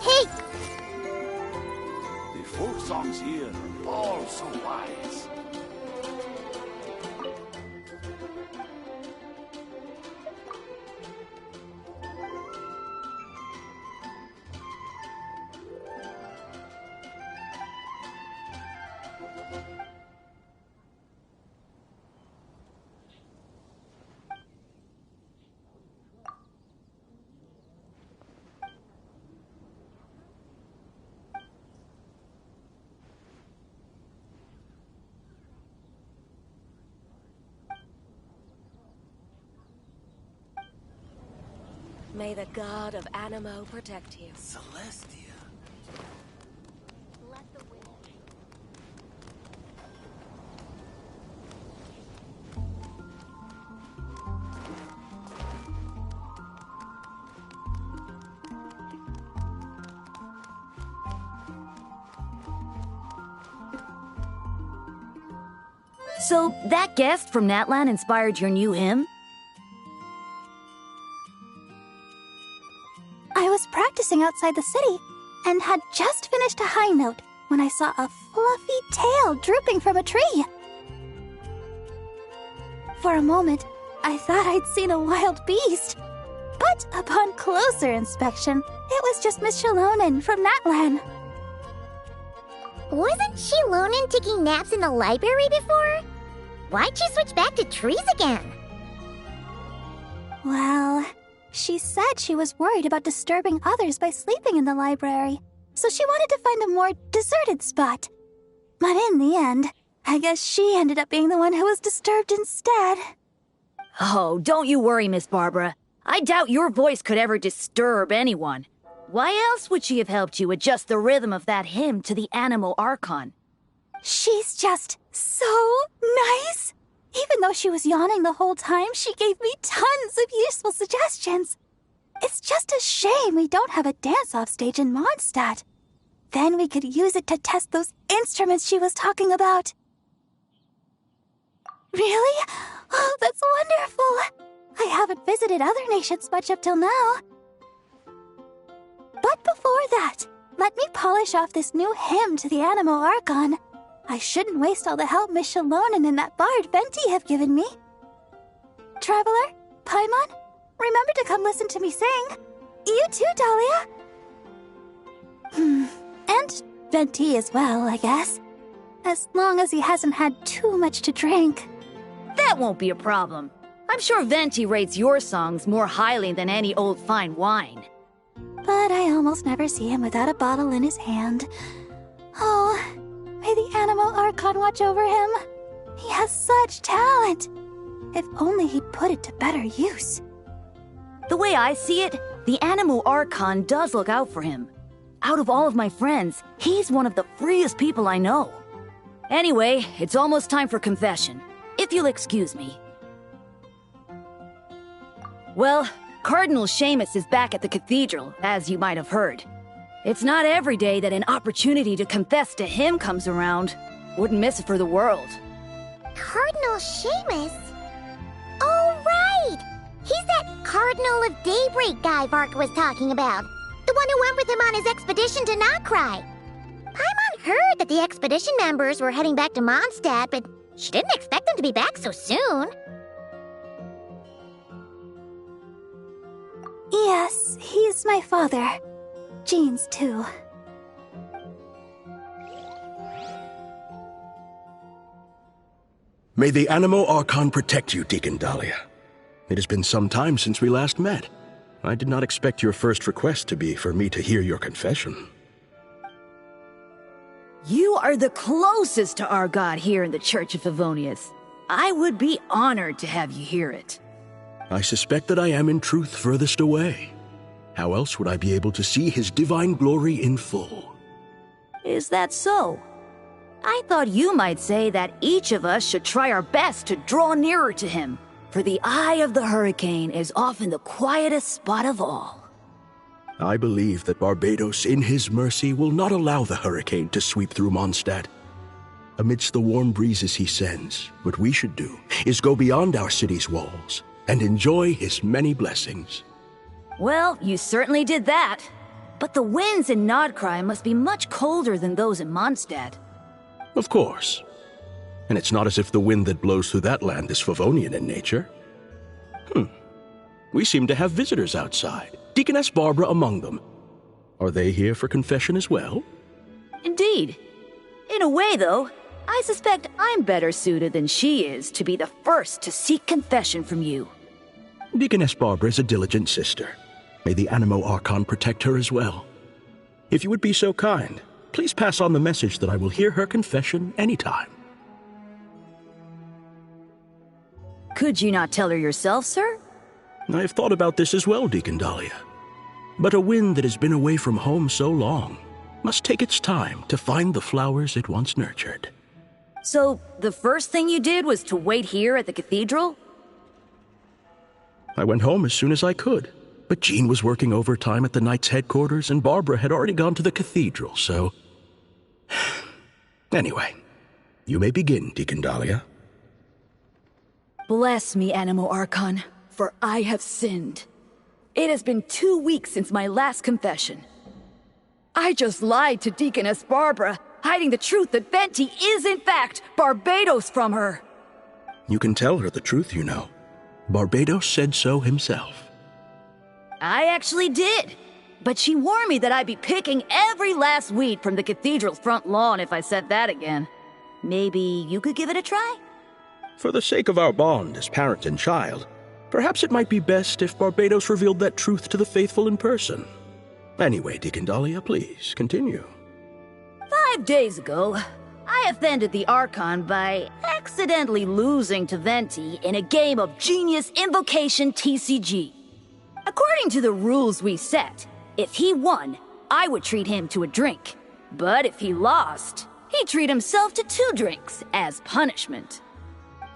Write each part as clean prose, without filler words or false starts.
Hey! The folk songs here are all so wise. May the god of Animo protect you. Celestia. Let the wind... So, that guest from Natlan inspired your new hymn? I was practicing outside the city and had just finished a high note when I saw a fluffy tail drooping from a tree. For a moment, I thought I'd seen a wild beast. But upon closer inspection, it was just Miss Shalonen from Natlan. Wasn't she Lonan taking naps in the library before? Why'd she switch back to trees again? Well, she said she was worried about disturbing others by sleeping in the library, so she wanted to find a more deserted spot. But in the end, I guess she ended up being the one who was disturbed instead. Oh, don't you worry, Miss Barbara. I doubt your voice could ever disturb anyone. Why else would she have helped you adjust the rhythm of that hymn to the Animo Archon? She's just so nice. Even though she was yawning the whole time, she gave me tons of useful suggestions. It's just a shame we don't have a dance-off stage in Mondstadt. Then we could use it to test those instruments she was talking about. Really? Oh, that's wonderful. I haven't visited other nations much up till now. But before that, let me polish off this new hymn to the Animo Archon. I shouldn't waste all the help Miss Shalonen and that bard Venti have given me. Traveler, Paimon, remember to come listen to me sing. You too, Dahlia. And Venti as well, I guess. As long as he hasn't had too much to drink. That won't be a problem. I'm sure Venti rates your songs more highly than any old fine wine. But I almost never see him without a bottle in his hand. Oh, may the Animo Archon watch over him. He has such talent. If only he'd put it to better use. The way I see it, the Animo Archon does look out for him. Out of all of my friends, he's one of the freest people I know. Anyway, it's almost time for confession, if you'll excuse me. Well, Cardinal Seamus is back at the cathedral, as you might have heard. It's not every day that an opportunity to confess to him comes around. Wouldn't miss it for the world. Cardinal Seamus? Oh, right! He's that Cardinal of Daybreak guy Vark was talking about. The one who went with him on his expedition to Notcry. Paimon heard that the expedition members were heading back to Mondstadt, but she didn't expect them to be back so soon. Yes, he's my father. Jean's too. May the Animo Archon protect you, Deacon Dahlia. It has been some time since we last met. I did not expect your first request to be for me to hear your confession. You are the closest to our god here in the Church of Favonius. I would be honored to have you hear it. I suspect that I am in truth furthest away. How else would I be able to see his divine glory in full? Is that so? I thought you might say that each of us should try our best to draw nearer to him, for the eye of the hurricane is often the quietest spot of all. I believe that Barbados, in his mercy, will not allow the hurricane to sweep through Mondstadt. Amidst the warm breezes he sends, what we should do is go beyond our city's walls and enjoy his many blessings. Well, you certainly did that. but the winds in Nordkrai must be much colder than those in Mondstadt. Of course. And it's not as if the wind that blows through that land is Favonian in nature. We seem to have visitors outside, Deaconess Barbara among them. Are they here for confession as well? Indeed. In a way, though, I suspect I'm better suited than she is to be the first to seek confession from you. Deaconess Barbara is a diligent sister. May the Animo Archon protect her as well. If you would be so kind, please pass on the message that I will hear her confession anytime. Could you not tell her yourself, sir? I have thought about this as well, Deacon Dahlia. But a wind that has been away from home so long must take its time to find the flowers it once nurtured. So, the first thing you did was to wait here at the cathedral? I went home as soon as I could, but Jean was working overtime at the Knights' headquarters and Barbara had already gone to the cathedral, so... Anyway, you may begin, Deacon Dahlia. Bless me, Animo Archon, for I have sinned. It has been 2 weeks since my last confession. I just lied to Deaconess Barbara, hiding the truth that Venti is in fact Barbados from her. You can tell her the truth, you know. Barbados said so himself. I actually did. But she warned me that I'd be picking every last weed from the cathedral's front lawn if I said that again. Maybe you could give it a try? For the sake of our bond as parent and child, perhaps it might be best if Barbados revealed that truth to the faithful in person. Anyway, Deacon Dahlia, please, continue. 5 days ago, I offended the Archon by accidentally losing to Venti in a game of Genius Invocation TCG. According to the rules we set, if he won, I would treat him to a drink. But if he lost, he'd treat himself to 2 drinks as punishment.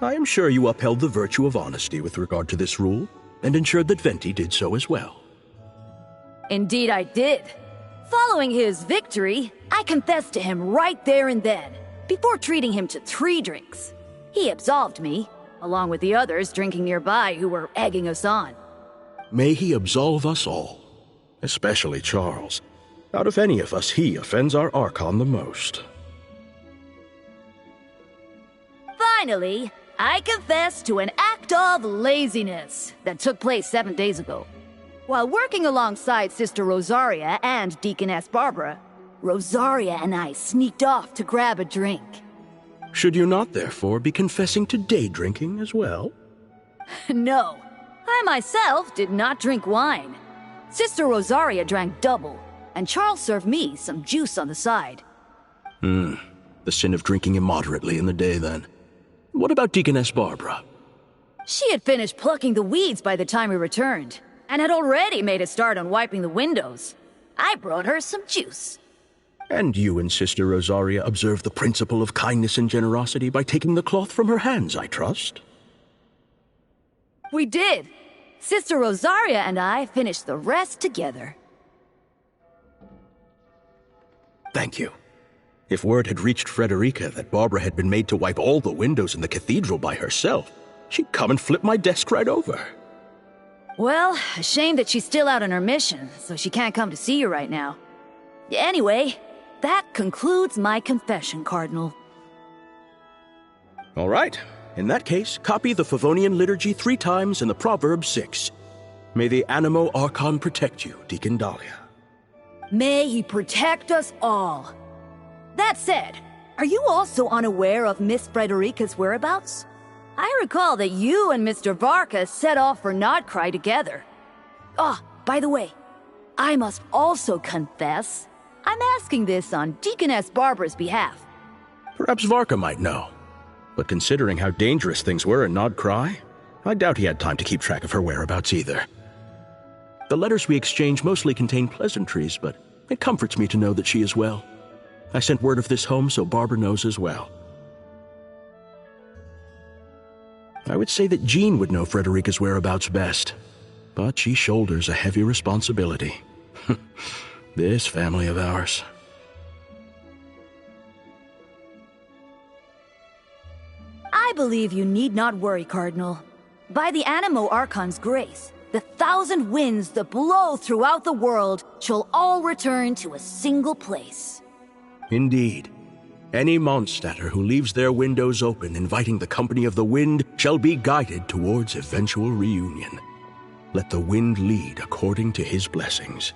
I am sure you upheld the virtue of honesty with regard to this rule, and ensured that Venti did so as well. Indeed I did. Following his victory, I confessed to him right there and then, before treating him to 3 drinks. He absolved me, along with the others drinking nearby who were egging us on. May he absolve us all, especially Charles. Out of any of us, he offends our Archon the most. Finally, I confess to an act of laziness that took place 7 days ago. While working alongside Sister Rosaria and Deaconess Barbara, Rosaria and I sneaked off to grab a drink. Should you not, therefore, be confessing to day drinking as well? No, I myself did not drink wine. Sister Rosaria drank double, and Charles served me some juice on the side. The sin of drinking immoderately in the day, then. What about Deaconess Barbara? She had finished plucking the weeds by the time we returned, and had already made a start on wiping the windows. I brought her some juice. And you and Sister Rosaria observed the principle of kindness and generosity by taking the cloth from her hands, I trust? We did. Sister Rosaria and I finished the rest together. Thank you. If word had reached Frederica that Barbara had been made to wipe all the windows in the cathedral by herself, she'd come and flip my desk right over. Well, a shame that she's still out on her mission, so she can't come to see you right now. Anyway, that concludes my confession, Cardinal. All right. In that case, copy the Favonian liturgy 3 times and the Proverb 6. May the Animo Archon protect you, Deacon Dahlia. May he protect us all. That said, are you also unaware of Miss Frederica's whereabouts? I recall that you and Mr. Varka set off for Nordkrai together. By the way, I must also confess, I'm asking this on Deaconess Barbara's behalf. Perhaps Varka might know. But considering how dangerous things were in Nordkrai, I doubt he had time to keep track of her whereabouts either. The letters we exchange mostly contain pleasantries, but it comforts me to know that she is well. I sent word of this home so Barbara knows as well. I would say that Jean would know Frederica's whereabouts best, but she shoulders a heavy responsibility. This family of ours. I believe you need not worry, Cardinal. By the Animo Archon's grace, the 1,000 winds that blow throughout the world shall all return to a single place. Indeed. Any Mondstadter who leaves their windows open inviting the company of the wind shall be guided towards eventual reunion. Let the wind lead according to his blessings.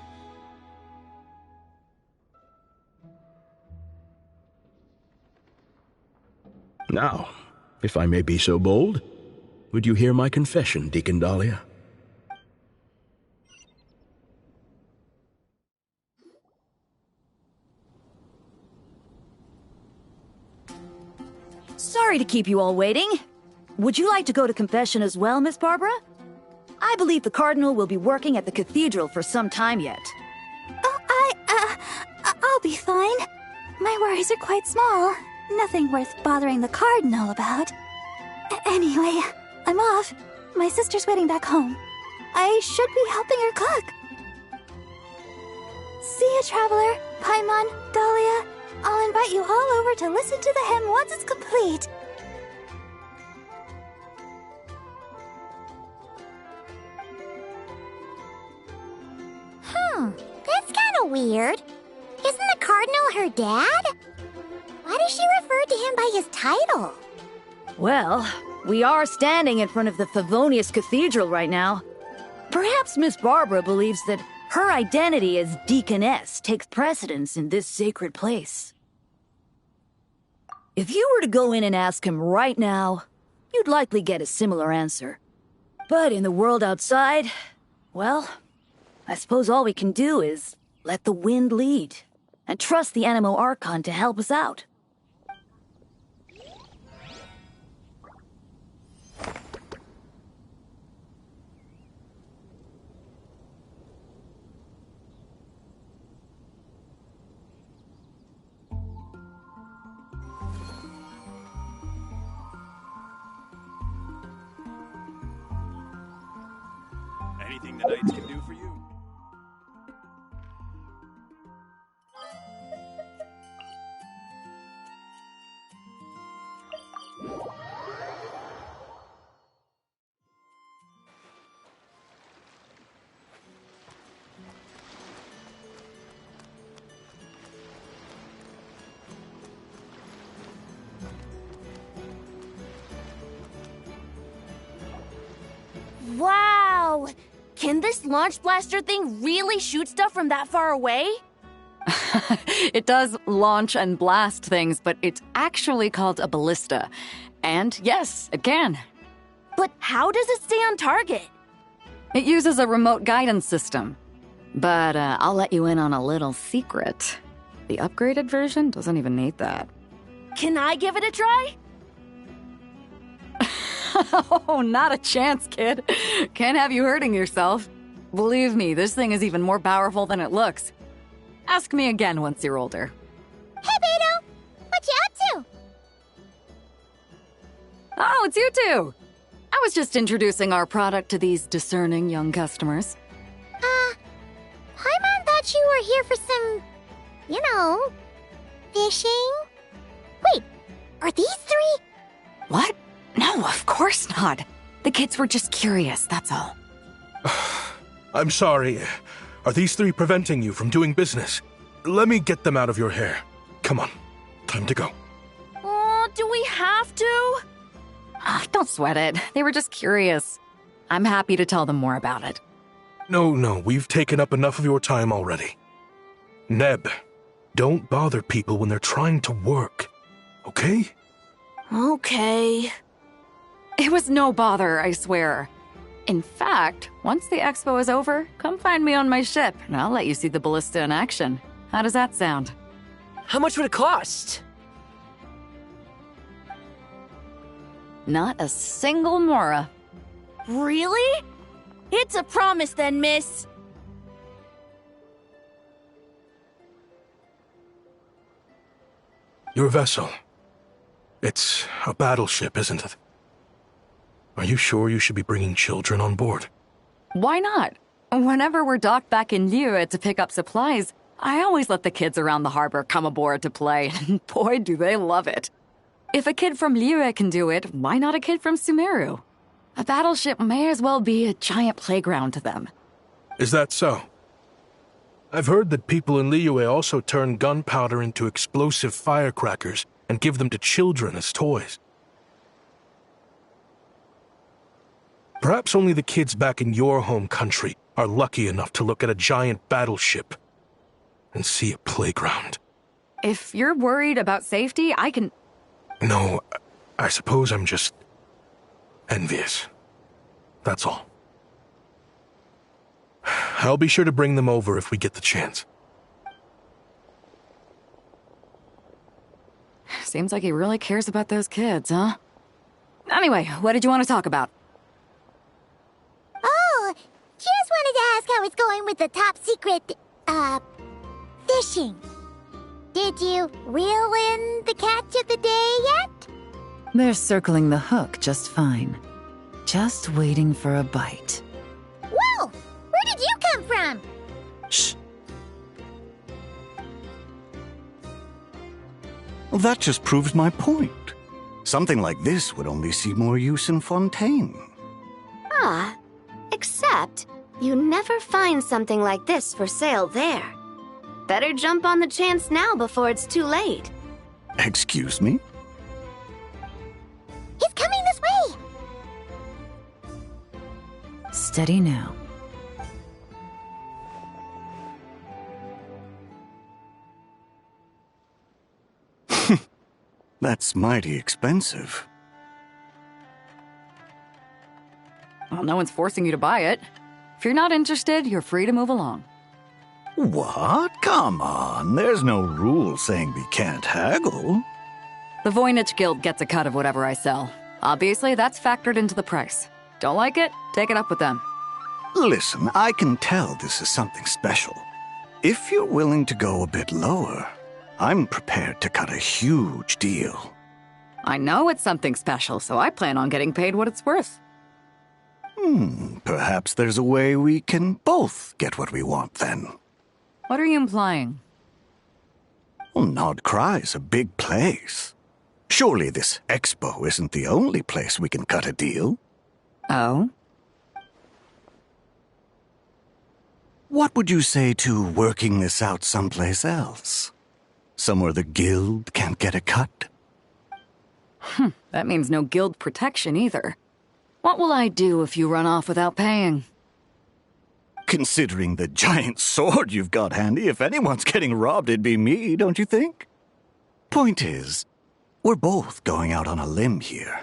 Now, if I may be so bold, would you hear my confession, Deacon Dahlia? Sorry to keep you all waiting. Would you like to go to confession as well, Miss Barbara? I believe the Cardinal will be working at the cathedral for some time yet. Oh, I'll be fine. My worries are quite small. Nothing worth bothering the Cardinal about. Anyway, I'm off. My sister's waiting back home. I should be helping her cook. See you, Traveler, Paimon, Dahlia. I'll invite you all over to listen to the hymn once it's complete. That's kind of weird. Isn't the Cardinal her dad? Why does she refer to him by his title? Well, we are standing in front of the Favonius Cathedral right now. Perhaps Miss Barbara believes that her identity as Deaconess takes precedence in this sacred place. If you were to go in and ask him right now, you'd likely get a similar answer. But in the world outside, well, I suppose all we can do is let the wind lead and trust the Animo Archon to help us out. Anything the knights can do for you? Wow! Can this launch blaster thing really shoot stuff from that far away? It does launch and blast things, but it's actually called a ballista. And yes, it can. But how does it stay on target? It uses a remote guidance system. But I'll let you in on a little secret. The upgraded version doesn't even need that. Can I give it a try? Oh, not a chance, kid. Can't have you hurting yourself. Believe me, this thing is even more powerful than it looks. Ask me again once you're older. Hey, Beto! What you up to? Oh, it's you two! I was just introducing our product to these discerning young customers. Paimon thought you were here for some, fishing? Wait, are these three? What? No, of course not. The kids were just curious, that's all. I'm sorry. Are these three preventing you from doing business? Let me get them out of your hair. Come on, time to go. Oh, do we have to? Don't sweat it. They were just curious. I'm happy to tell them more about it. No, we've taken up enough of your time already. Neb, don't bother people when they're trying to work, okay? Okay. It was no bother, I swear. In fact, once the expo is over, come find me on my ship, and I'll let you see the ballista in action. How does that sound? How much would it cost? Not a single mora. Really? It's a promise then, miss. Your vessel. It's a battleship, isn't it? Are you sure you should be bringing children on board? Why not? Whenever we're docked back in Liyue to pick up supplies, I always let the kids around the harbor come aboard to play, and boy, do they love it. If a kid from Liyue can do it, why not a kid from Sumeru? A battleship may as well be a giant playground to them. Is that so? I've heard that people in Liyue also turn gunpowder into explosive firecrackers and give them to children as toys. Perhaps only the kids back in your home country are lucky enough to look at a giant battleship and see a playground. If you're worried about safety, I can... No, I suppose I'm just envious. That's all. I'll be sure to bring them over if we get the chance. Seems like he really cares about those kids, huh? Anyway, what did you want to talk about? Oh, just wanted to ask how it's going with the top secret, fishing. Did you reel in the catch of the day yet? They're circling the hook just fine. Just waiting for a bite. Whoa! Where did you come from? Shh. Well, that just proves my point. Something like this would only see more use in Fontaine. Ah, except you never find something like this for sale there. Better jump on the chance now before it's too late. Excuse me? He's coming this way! Steady now. That's mighty expensive. Well, no one's forcing you to buy it. If you're not interested, you're free to move along. What? Come on, there's no rule saying we can't haggle. The Voynich Guild gets a cut of whatever I sell. Obviously, that's factored into the price. Don't like it? Take it up with them. Listen, I can tell this is something special. If you're willing to go a bit lower, I'm prepared to cut a huge deal. I know it's something special, so I plan on getting paid what it's worth. Perhaps there's a way we can both get what we want then. What are you implying? Well, Nod Cry's a big place. Surely this expo isn't the only place we can cut a deal. Oh? What would you say to working this out someplace else? Somewhere the guild can't get a cut? That means no guild protection either. What will I do if you run off without paying? Considering the giant sword you've got handy, if anyone's getting robbed, it'd be me, don't you think? Point is, we're both going out on a limb here.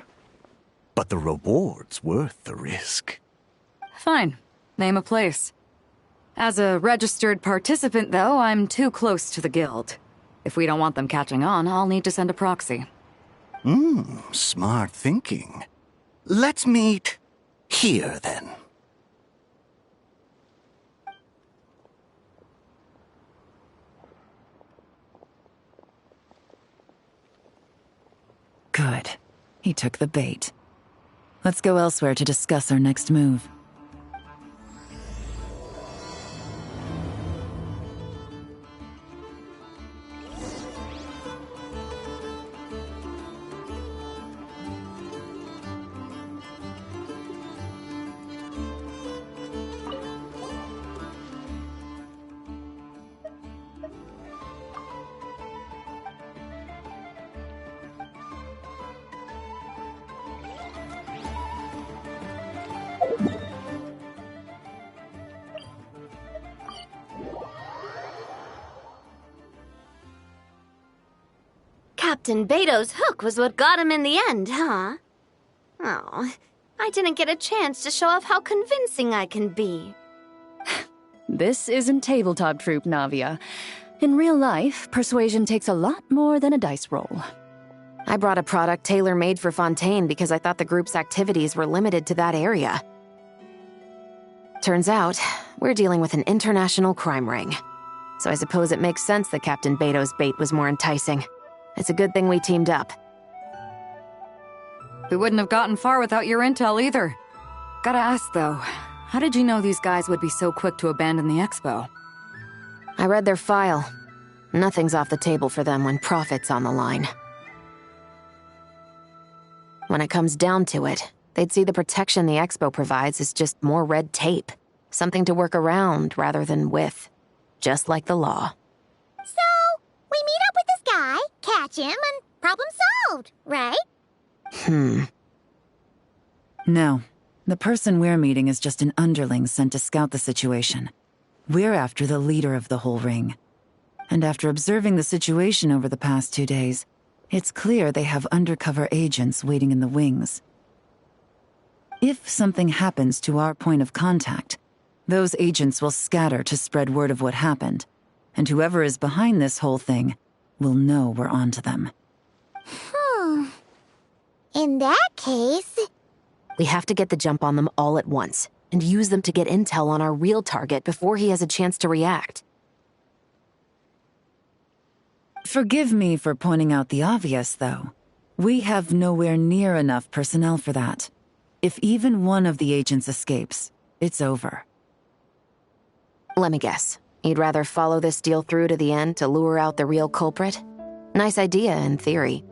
But the reward's worth the risk. Fine. Name a place. As a registered participant, though, I'm too close to the guild. If we don't want them catching on, I'll need to send a proxy. Smart thinking. Let's meet here, then. Good. He took the bait. Let's go elsewhere to discuss our next move. Captain Beto's hook was what got him in the end, huh? Oh, I didn't get a chance to show off how convincing I can be. This isn't tabletop troop, Navia. In real life, persuasion takes a lot more than a dice roll. I brought a product tailor-made for Fontaine because I thought the group's activities were limited to that area. Turns out, we're dealing with an international crime ring. So I suppose it makes sense that Captain Beto's bait was more enticing. It's a good thing we teamed up. We wouldn't have gotten far without your intel either. Gotta ask, though, how did you know these guys would be so quick to abandon the expo? I read their file. Nothing's off the table for them when profit's on the line. When it comes down to it, They'd see the protection the Expo provides as just more red tape. Something to work around rather than with. Just like the law. So, we meet up with this guy, catch him, and problem solved, right? No. The person we're meeting is just an underling sent to scout the situation. We're after the leader of the whole ring. And after observing the situation over the past 2 days, it's clear they have undercover agents waiting in the wings. If something happens to our point of contact, those agents will scatter to spread word of what happened, and whoever is behind this whole thing will know we're onto them. In that case... We have to get the jump on them all at once, and use them to get intel on our real target before he has a chance to react. Forgive me for pointing out the obvious, though. We have nowhere near enough personnel for that. If even one of the agents escapes, it's over. Let me guess. You'd rather follow this deal through to the end to lure out the real culprit? Nice idea, in theory.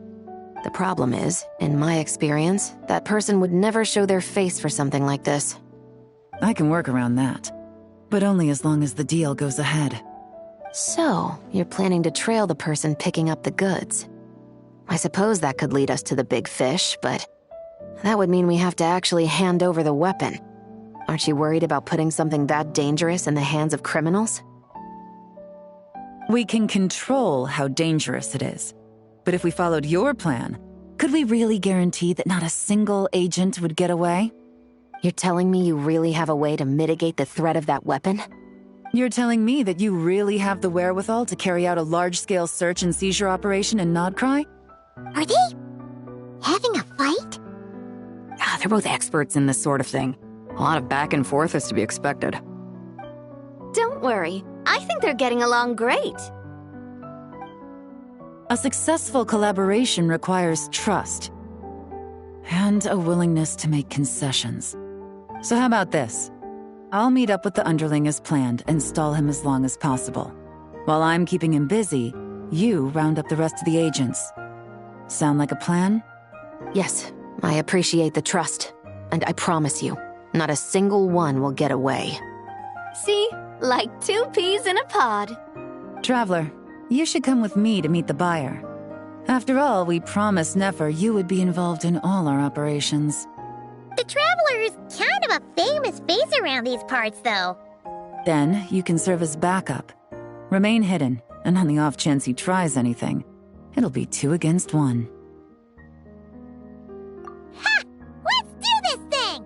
The problem is, in my experience, that person would never show their face for something like this. I can work around that. But only as long as the deal goes ahead. So, you're planning to trail the person picking up the goods. I suppose that could lead us to the big fish, but that would mean we have to actually hand over the weapon. Aren't you worried about putting something that dangerous in the hands of criminals? We can control how dangerous it is. But if we followed your plan, could we really guarantee that not a single agent would get away? You're telling me you really have a way to mitigate the threat of that weapon? You're telling me that you really have the wherewithal to carry out a large-scale search and seizure operation in Nodcry? Are they having a fight? They're both experts in this sort of thing. A lot of back and forth is to be expected. Don't worry. I think they're getting along great. A successful collaboration requires trust. And a willingness to make concessions. So how about this? I'll meet up with the underling as planned and stall him as long as possible. While I'm keeping him busy, you round up the rest of the agents. Sound like a plan? Yes, I appreciate the trust. And I promise you, not a single one will get away. See? Like 2 peas in a pod. Traveler, you should come with me to meet the buyer. After all, we promised Nefer you would be involved in all our operations. The Traveler is kind of a famous face around these parts, though. Then you can serve as backup. Remain hidden, and on the off chance he tries anything, it'll be 2 against 1. Ha! Let's do this thing!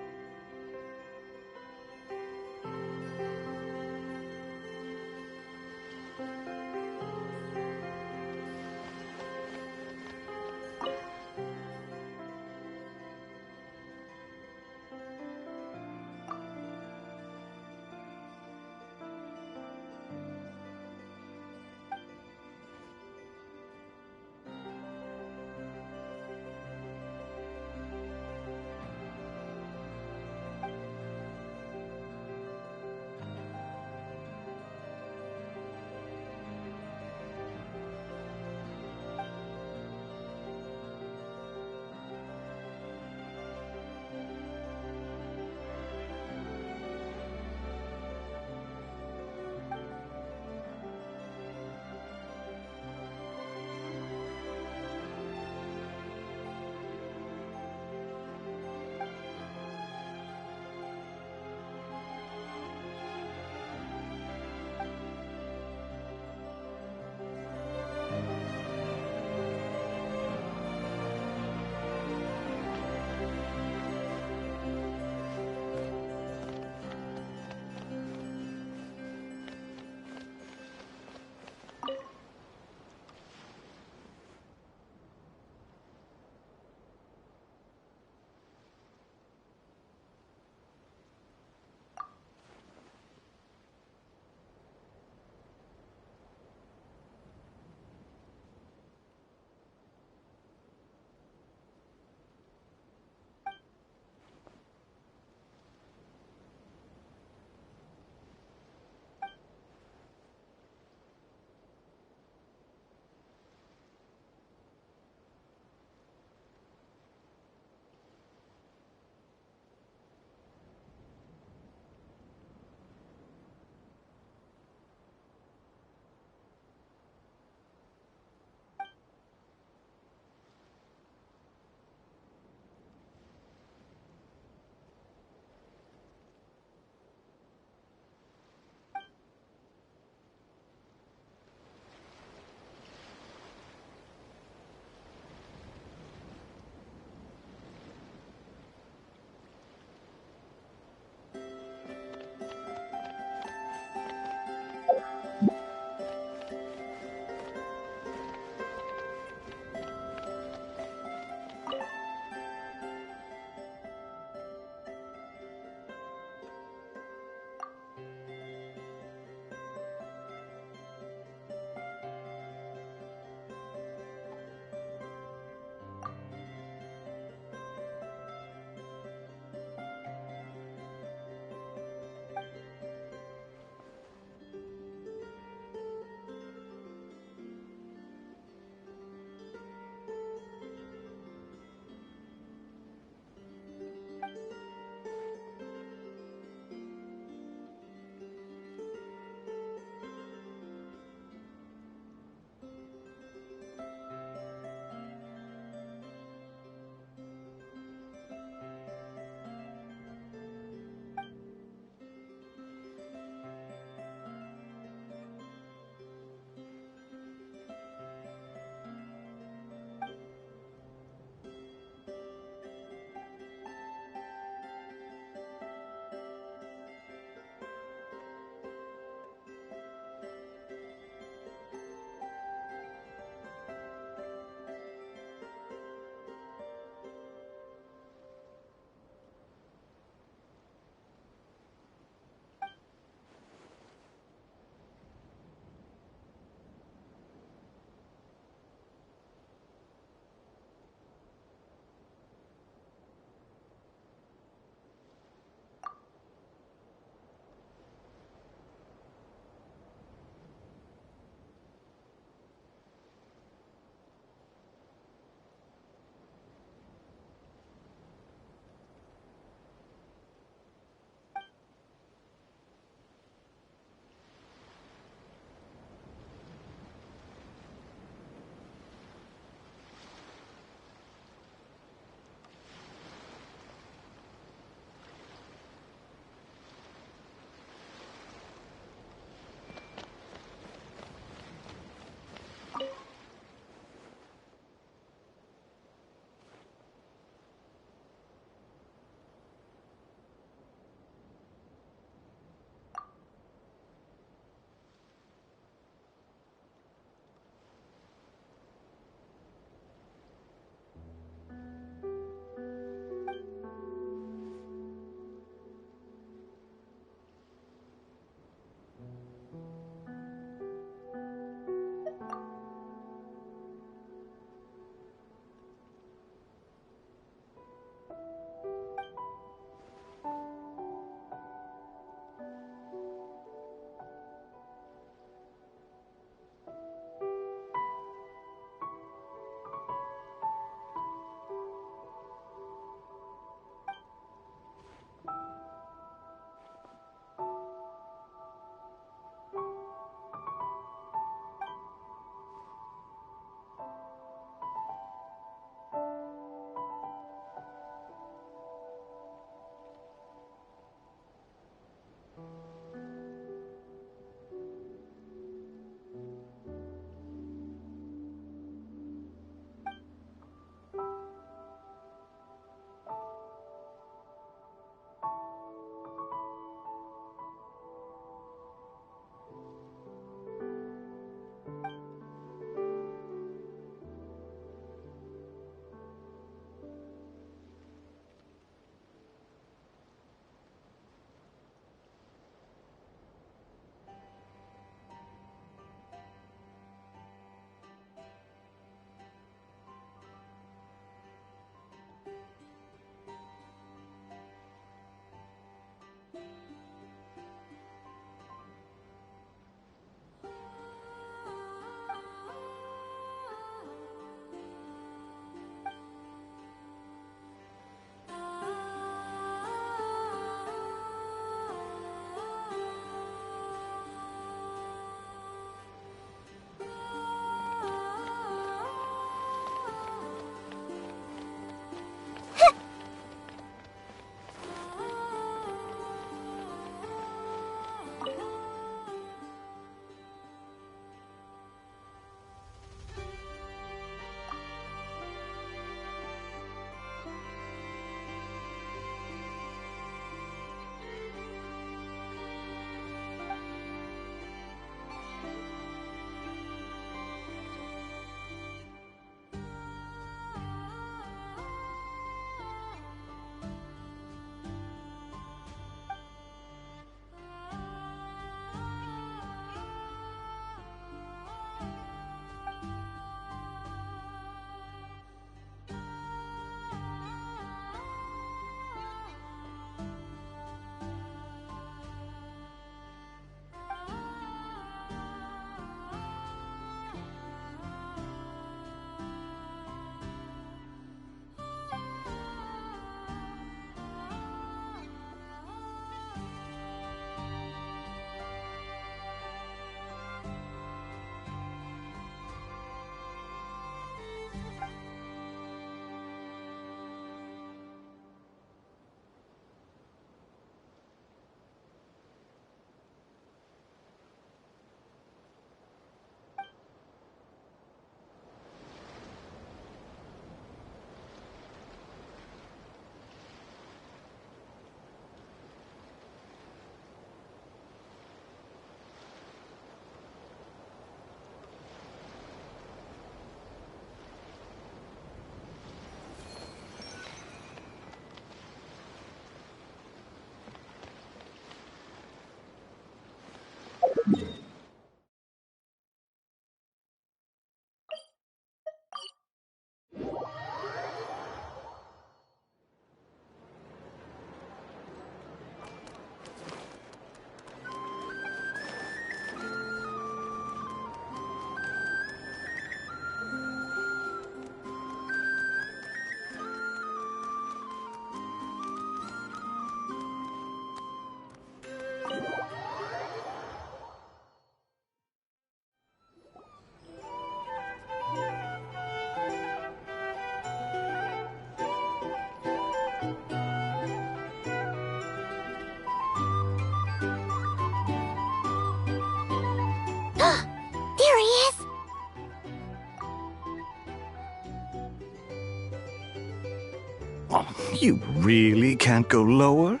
Oh, you really can't go lower?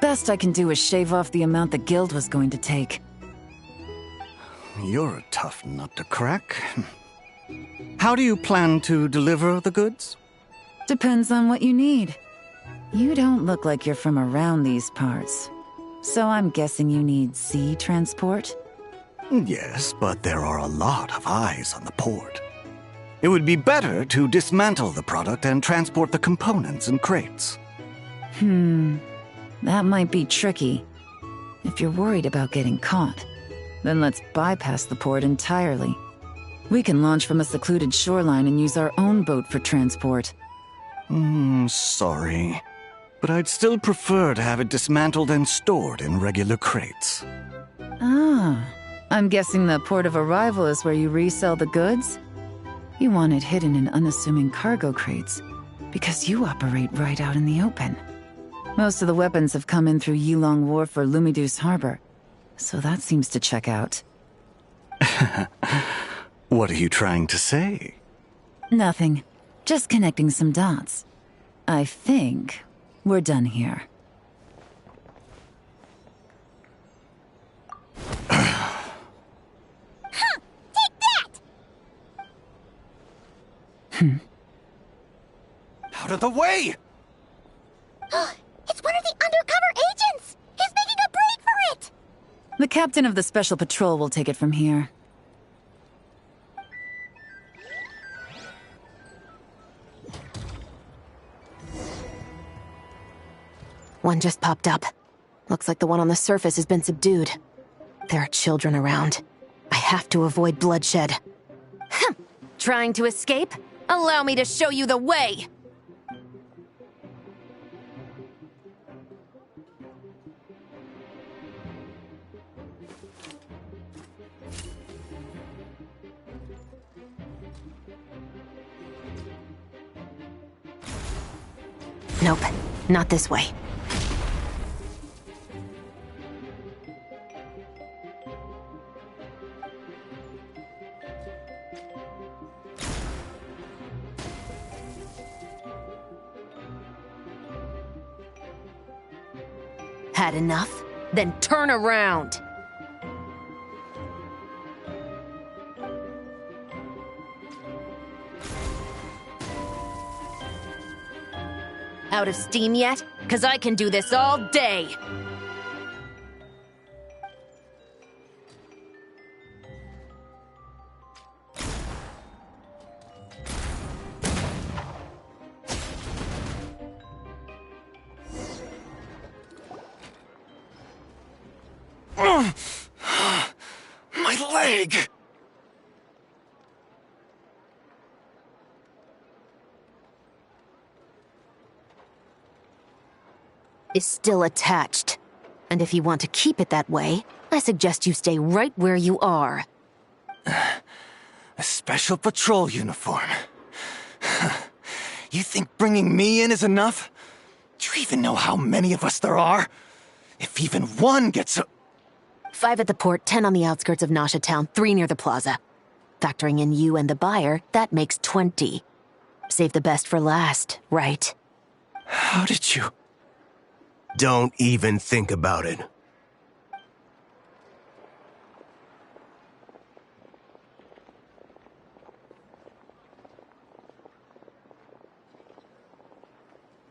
Best I can do is shave off the amount the guild was going to take. You're a tough nut to crack. How do you plan to deliver the goods? Depends on what you need. You don't look like you're from around these parts. So I'm guessing you need sea transport? Yes, but there are a lot of eyes on the port. It would be better to dismantle the product and transport the components in crates. That might be tricky. If you're worried about getting caught, then let's bypass the port entirely. We can launch from a secluded shoreline and use our own boat for transport. Sorry. But I'd still prefer to have it dismantled and stored in regular crates. Ah, I'm guessing the port of arrival is where you resell the goods? You want it hidden in unassuming cargo crates, because you operate right out in the open. Most of the weapons have come in through Yilong Wharf or Lumidus Harbor, so that seems to check out. What are you trying to say? Nothing. Just connecting some dots. I think we're done here. Out of the way! It's one of the undercover agents! He's making a break for it! The captain of the Special Patrol will take it from here. One just popped up. Looks like the one on the surface has been subdued. There are children around. I have to avoid bloodshed. Trying to escape? Allow me to show you the way! Nope, not this way. Had enough? Then turn around! Out of steam yet? 'Cause I can do this all day! My leg! Is still attached. And if you want to keep it that way, I suggest you stay right where you are. A special patrol uniform. You think bringing me in is enough? Do you even know how many of us there are? If even one gets a... 5 at the port, 10 on the outskirts of Nasha Town, 3 near the plaza. Factoring in you and the buyer, that makes 20. Save the best for last, right? How did you... Don't even think about it.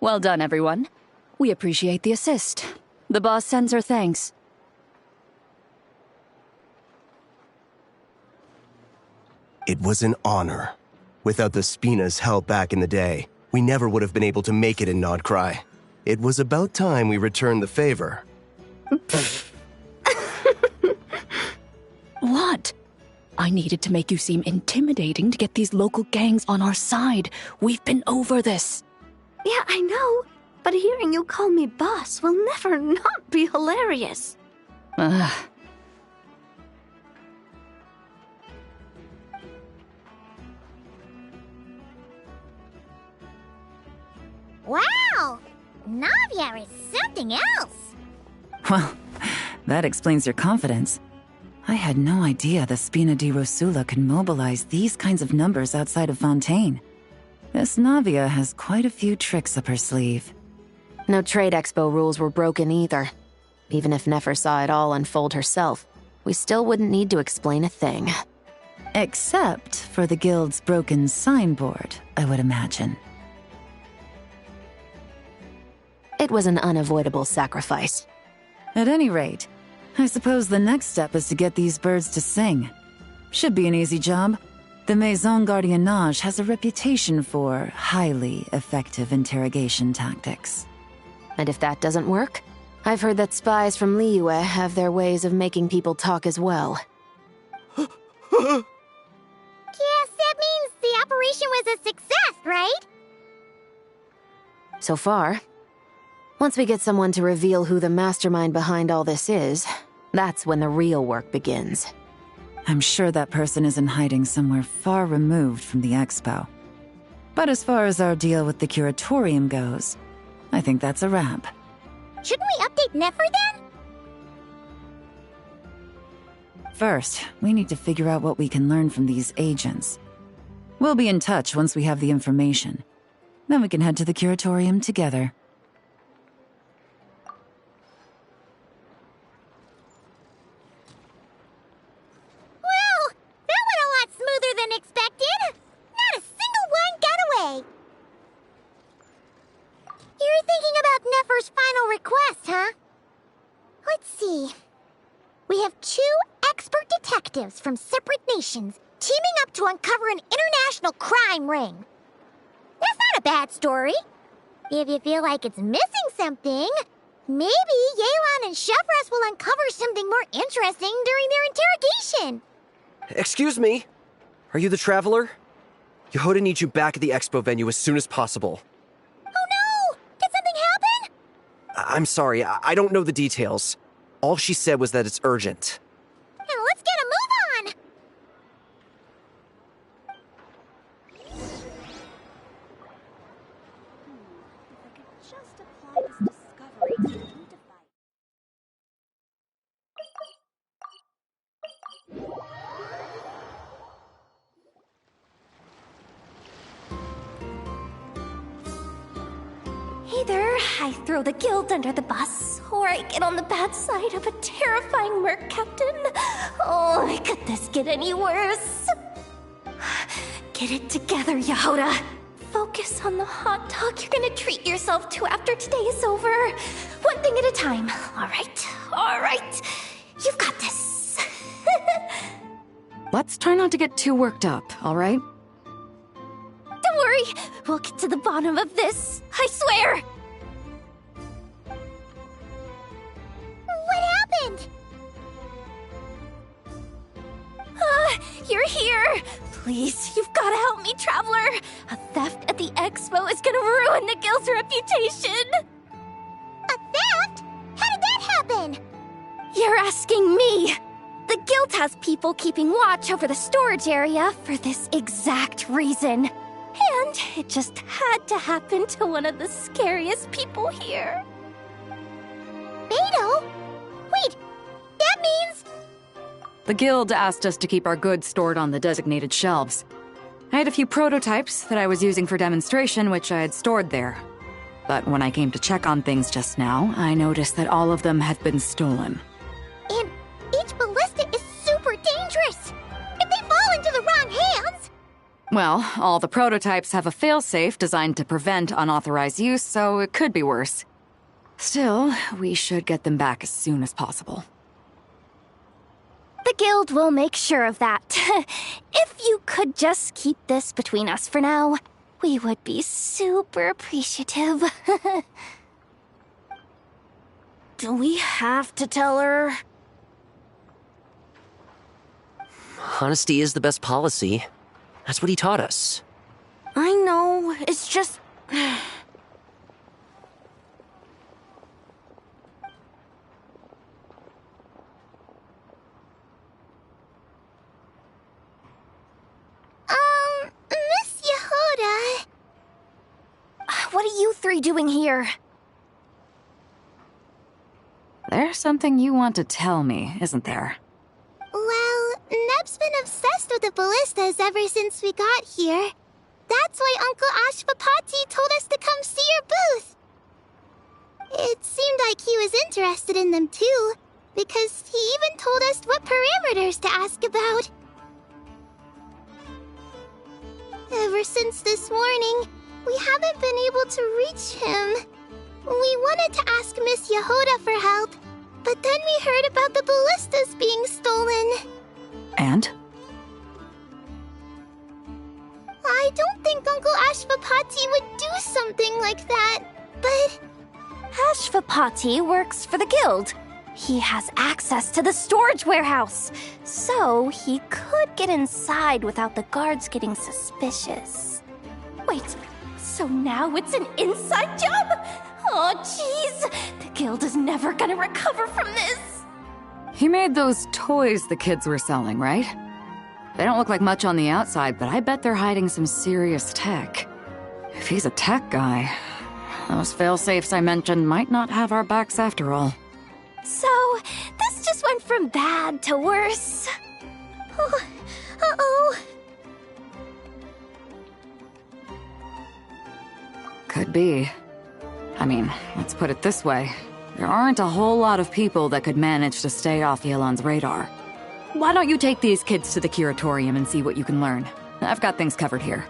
Well done, everyone. We appreciate the assist. The boss sends her thanks. It was an honor. Without the Spina's help back in the day, we never would have been able to make it in Nodcry. It was about time we returned the favor. What? I needed to make you seem intimidating to get these local gangs on our side. We've been over this. Yeah, I know. But hearing you call me boss will never not be hilarious. Wow! Navia is something else! Well, that explains your confidence. I had no idea the Spina di Rosula could mobilize these kinds of numbers outside of Fontaine. This Navia has quite a few tricks up her sleeve. No trade expo rules were broken either. Even if Nefer saw it all unfold herself, we still wouldn't need to explain a thing. Except for the guild's broken signboard, I would imagine. It was an unavoidable sacrifice. At any rate, I suppose the next step is to get these birds to sing. Should be an easy job. The Maison Gardiennage has a reputation for highly effective interrogation tactics. And if that doesn't work, I've heard that spies from Liyue have their ways of making people talk as well. Yes, that means the operation was a success, right? So far. Once we get someone to reveal who the mastermind behind all this is, that's when the real work begins. I'm sure that person is in hiding somewhere far removed from the expo. But as far as our deal with the curatorium goes, I think that's a wrap. Shouldn't we update Nefer then? First, we need to figure out what we can learn from these agents. We'll be in touch once we have the information. Then we can head to the curatorium together. Well, that went a lot smoother than expected. Not a single one got away. You're thinking about Nefer's final request, huh? Let's see. We have 2 expert detectives from separate nations teaming up to uncover an international crime ring. That's not a bad story. If you feel like it's missing something, maybe Yelan and Chevros will uncover something more interesting during their interrogation. Excuse me? Are you the Traveler? Yehoda needs you back at the expo venue as soon as possible. Oh no! Did something happen? I'm sorry, I don't know the details. All she said was that it's urgent. Now let's get a move on! Either I throw the guild under the bus, or I get on the bad side of a terrifying merc captain. Oh, could this get any worse? Get it together, Yehoda. Focus on the hot dog you're gonna treat yourself to after today is over. One thing at a time. All right. You've got this. Let's try not to get too worked up, all right? Don't worry. We'll get to the bottom of this. I swear. What happened? You're here. Please, you've got to help me, Traveler. A theft at the expo is gonna ruin the guild's reputation. A theft? How did that happen? You're asking me. The guild has people keeping watch over the storage area for this exact reason. And it just had to happen to one of the scariest people here. Beto? Wait, that means... The guild asked us to keep our goods stored on the designated shelves. I had a few prototypes that I was using for demonstration, which I had stored there. But when I came to check on things just now, I noticed that all of them had been stolen. And each ballista is super dangerous. If they fall into the wrong hands... Well, all the prototypes have a failsafe designed to prevent unauthorized use, so it could be worse. Still, we should get them back as soon as possible. The guild will make sure of that. If you could just keep this between us for now, we would be super appreciative. Do we have to tell her? Honesty is the best policy. That's what he taught us. I know, it's just... Miss Yehoda... What are you three doing here? There's something you want to tell me, isn't there? Well, Neb's been obsessed with the ballistas ever since we got here. That's why Uncle Ashvapati told us to come see your booth. It seemed like he was interested in them too, because he even told us what parameters to ask about. Ever since this morning, we haven't been able to reach him. We wanted to ask Miss Yehoda for help, but then we heard about the ballistas being stolen. And? I don't think Uncle Ashvapati would do something like that, but... Ashvapati works for the guild. He has access to the storage warehouse, so he could get inside without the guards getting suspicious. Wait, so now it's an inside job? Oh, jeez. The guild is never gonna recover from this. He made those toys the kids were selling, right? They don't look like much on the outside, but I bet they're hiding some serious tech. If he's a tech guy, those fail-safes I mentioned might not have our backs after all. So, this just went from bad to worse. Oh, uh-oh. Could be. I mean, let's put it this way. There aren't a whole lot of people that could manage to stay off Yelan's radar. Why don't you take these kids to the curatorium and see what you can learn? I've got things covered here.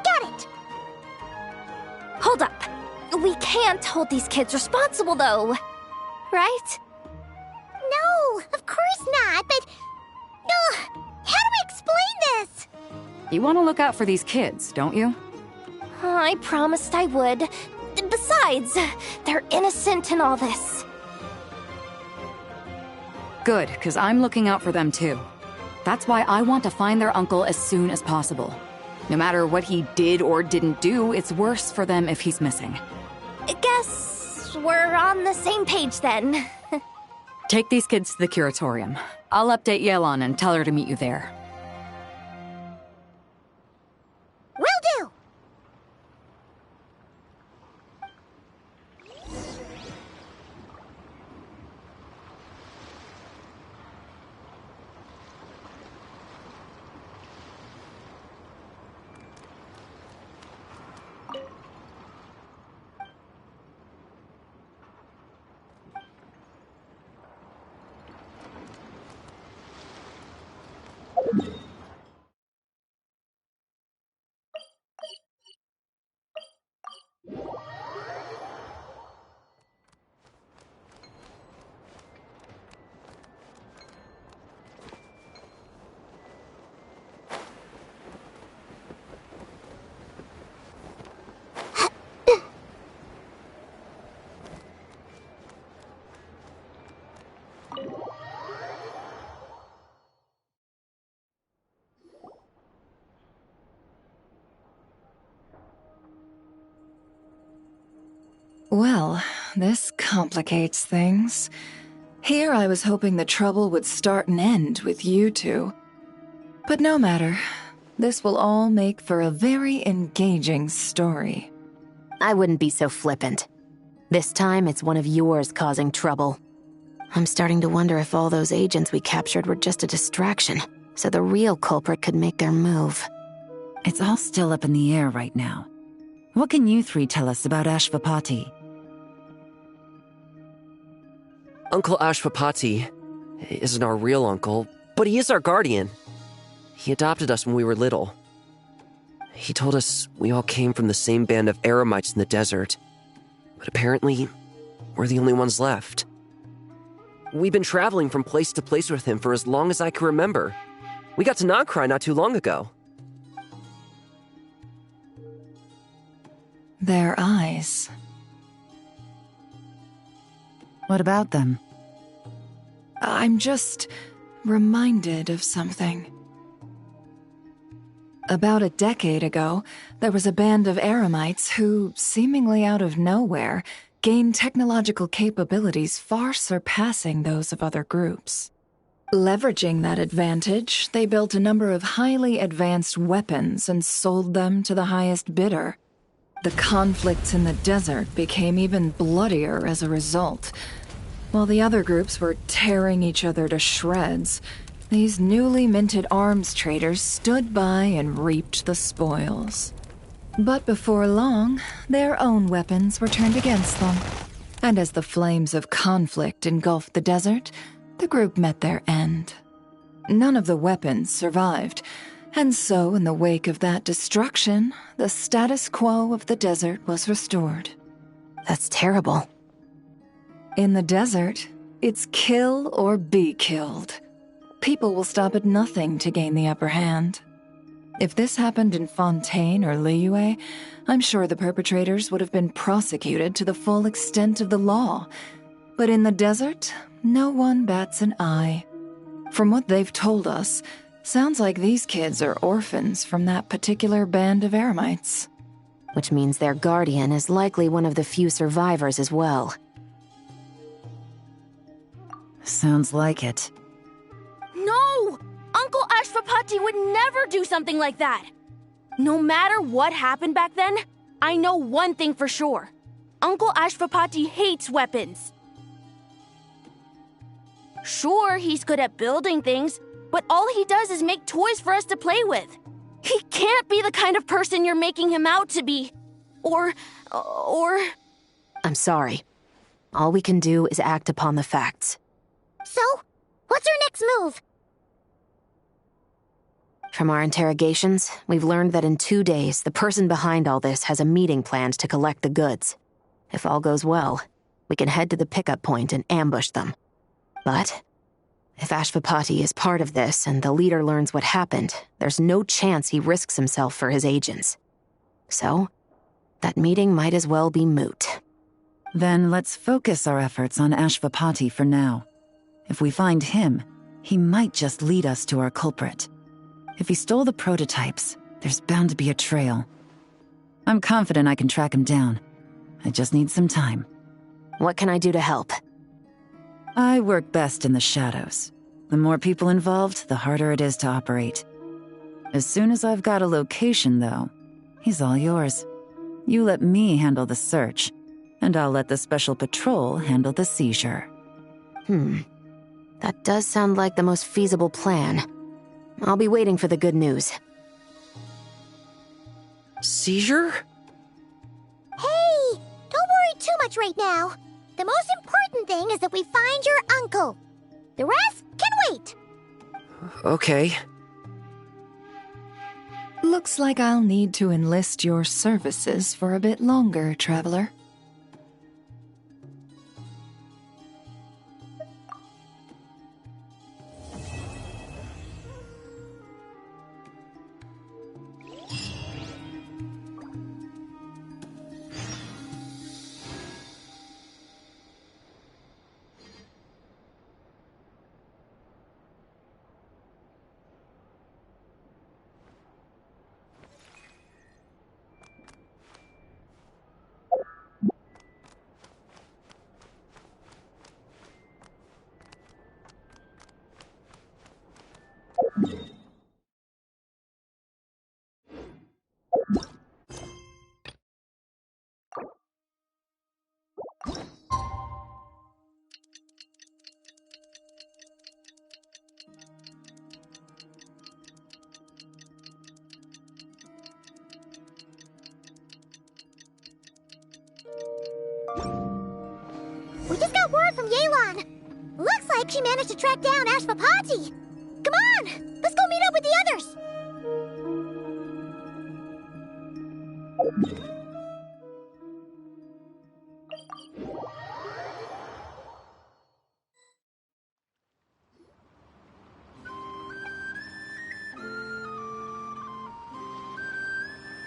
Got it! Hold up. We can't hold these kids responsible, though. Right? No, of course not, but... how do we explain this? You want to look out for these kids, don't you? I promised I would. Besides, they're innocent in all this. Good, because I'm looking out for them too. That's why I want to find their uncle as soon as possible. No matter what he did or didn't do, it's worse for them if he's missing. Guess we're on the same page then. Take these kids to the curatorium. I'll update Yelan and tell her to meet you there. Will do! Well, this complicates things. Here I was hoping the trouble would start and end with you two. But no matter. This will all make for a very engaging story. I wouldn't be so flippant. This time, it's one of yours causing trouble. I'm starting to wonder if all those agents we captured were just a distraction, so the real culprit could make their move. It's all still up in the air right now. What can you three tell us about Ashvapati? Uncle Ashvapati isn't our real uncle, but he is our guardian. He adopted us when we were little. He told us we all came from the same band of eremites in the desert, but apparently, we're the only ones left. We've been traveling from place to place with him for as long as I can remember. We got to Nagcry not too long ago. Their eyes. What about them? I'm just reminded of something. About a decade ago, there was a band of eremites who, seemingly out of nowhere, gained technological capabilities far surpassing those of other groups. Leveraging that advantage, they built a number of highly advanced weapons and sold them to the highest bidder. The conflicts in the desert became even bloodier as a result. While the other groups were tearing each other to shreds, these newly minted arms traders stood by and reaped the spoils. But before long, their own weapons were turned against them. And as the flames of conflict engulfed the desert, the group met their end. None of the weapons survived, and so in the wake of that destruction, the status quo of the desert was restored. That's terrible. In the desert, it's kill or be killed. People will stop at nothing to gain the upper hand. If this happened in Fontaine or Liyue, I'm sure the perpetrators would have been prosecuted to the full extent of the law. But in the desert, no one bats an eye. From what they've told us, sounds like these kids are orphans from that particular band of eremites. Which means their guardian is likely one of the few survivors as well. Sounds like it. No! Uncle Ashvapati would never do something like that! No matter what happened back then, I know one thing for sure. Uncle Ashvapati hates weapons. Sure, he's good at building things, but all he does is make toys for us to play with. He can't be the kind of person you're making him out to be. Or... I'm sorry. All we can do is act upon the facts. So, what's our next move? From our interrogations, we've learned that in 2 days, the person behind all this has a meeting planned to collect the goods. If all goes well, we can head to the pickup point and ambush them. But if Ashvapati is part of this and the leader learns what happened, there's no chance he risks himself for his agents. So, that meeting might as well be moot. Then let's focus our efforts on Ashvapati for now. If we find him, he might just lead us to our culprit. If he stole the prototypes, there's bound to be a trail. I'm confident I can track him down. I just need some time. What can I do to help? I work best in the shadows. The more people involved, the harder it is to operate. As soon as I've got a location, though, he's all yours. You let me handle the search, and I'll let the special patrol handle the seizure. That does sound like the most feasible plan. I'll be waiting for the good news. Seizure? Hey, don't worry too much right now. The most important thing is that we find your uncle. The rest can wait. Okay. Looks like I'll need to enlist your services for a bit longer, Traveler. We just got word from Yelan. Looks like she managed to track down Ashvapati. Come on, let's go meet up with the others.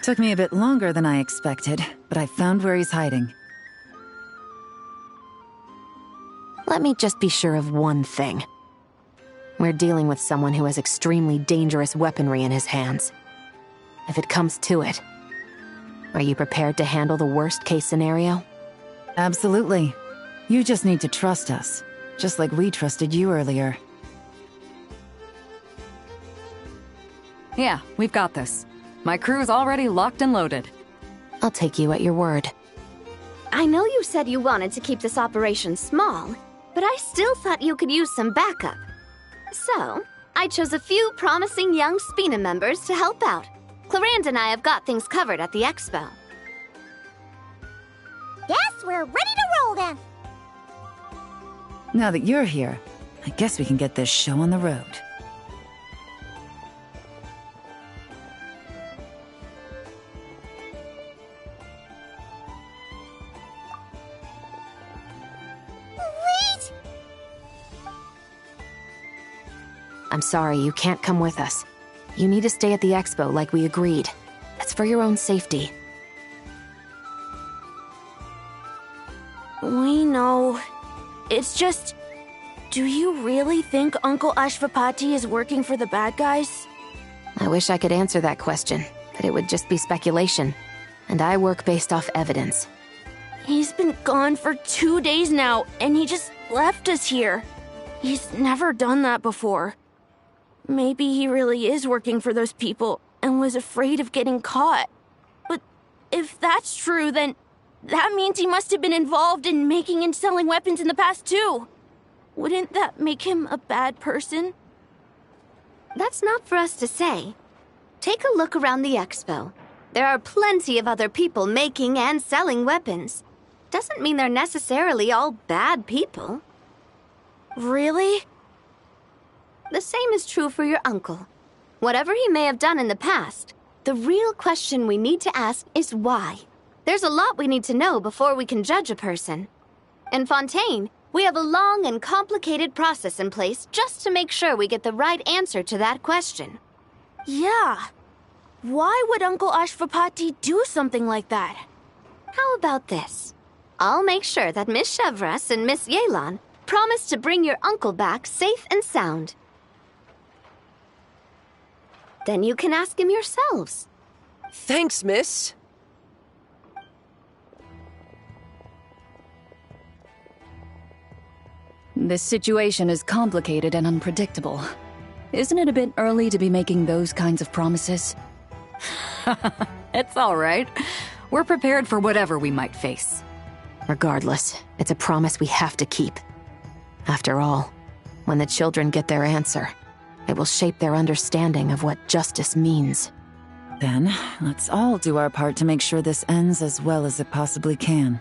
Took me a bit longer than I expected, but I found where he's hiding. Let me just be sure of one thing. We're dealing with someone who has extremely dangerous weaponry in his hands. If it comes to it, are you prepared to handle the worst-case scenario? Absolutely. You just need to trust us, just like we trusted you earlier. Yeah, we've got this. My crew's already locked and loaded. I'll take you at your word. I know you said you wanted to keep this operation small, but I still thought you could use some backup. So, I chose a few promising young Spina members to help out. Claranda and I have got things covered at the expo. Yes, we're ready to roll then. Now that you're here, I guess we can get this show on the road. Wait! I'm sorry, you can't come with us. You need to stay at the expo like we agreed. It's for your own safety. We know. It's just... Do you really think Uncle Ashvapati is working for the bad guys? I wish I could answer that question, but it would just be speculation. And I work based off evidence. He's been gone for 2 days now, and he just left us here. He's never done that before. Maybe he really is working for those people and was afraid of getting caught. But if that's true, then that means he must have been involved in making and selling weapons in the past too. Wouldn't that make him a bad person? That's not for us to say. Take a look around the expo. There are plenty of other people making and selling weapons. Doesn't mean they're necessarily all bad people. Really? The same is true for your uncle. Whatever he may have done in the past, the real question we need to ask is why. There's a lot we need to know before we can judge a person. In Fontaine, we have a long and complicated process in place just to make sure we get the right answer to that question. Yeah. Why would Uncle Ashvapati do something like that? How about this? I'll make sure that Miss Chevras and Miss Yelan promise to bring your uncle back safe and sound. Then you can ask him yourselves. Thanks, miss. This situation is complicated and unpredictable. Isn't it a bit early to be making those kinds of promises? It's all right. We're prepared for whatever we might face. Regardless, it's a promise we have to keep. After all, when the children get their answer, it will shape their understanding of what justice means. Then, let's all do our part to make sure this ends as well as it possibly can.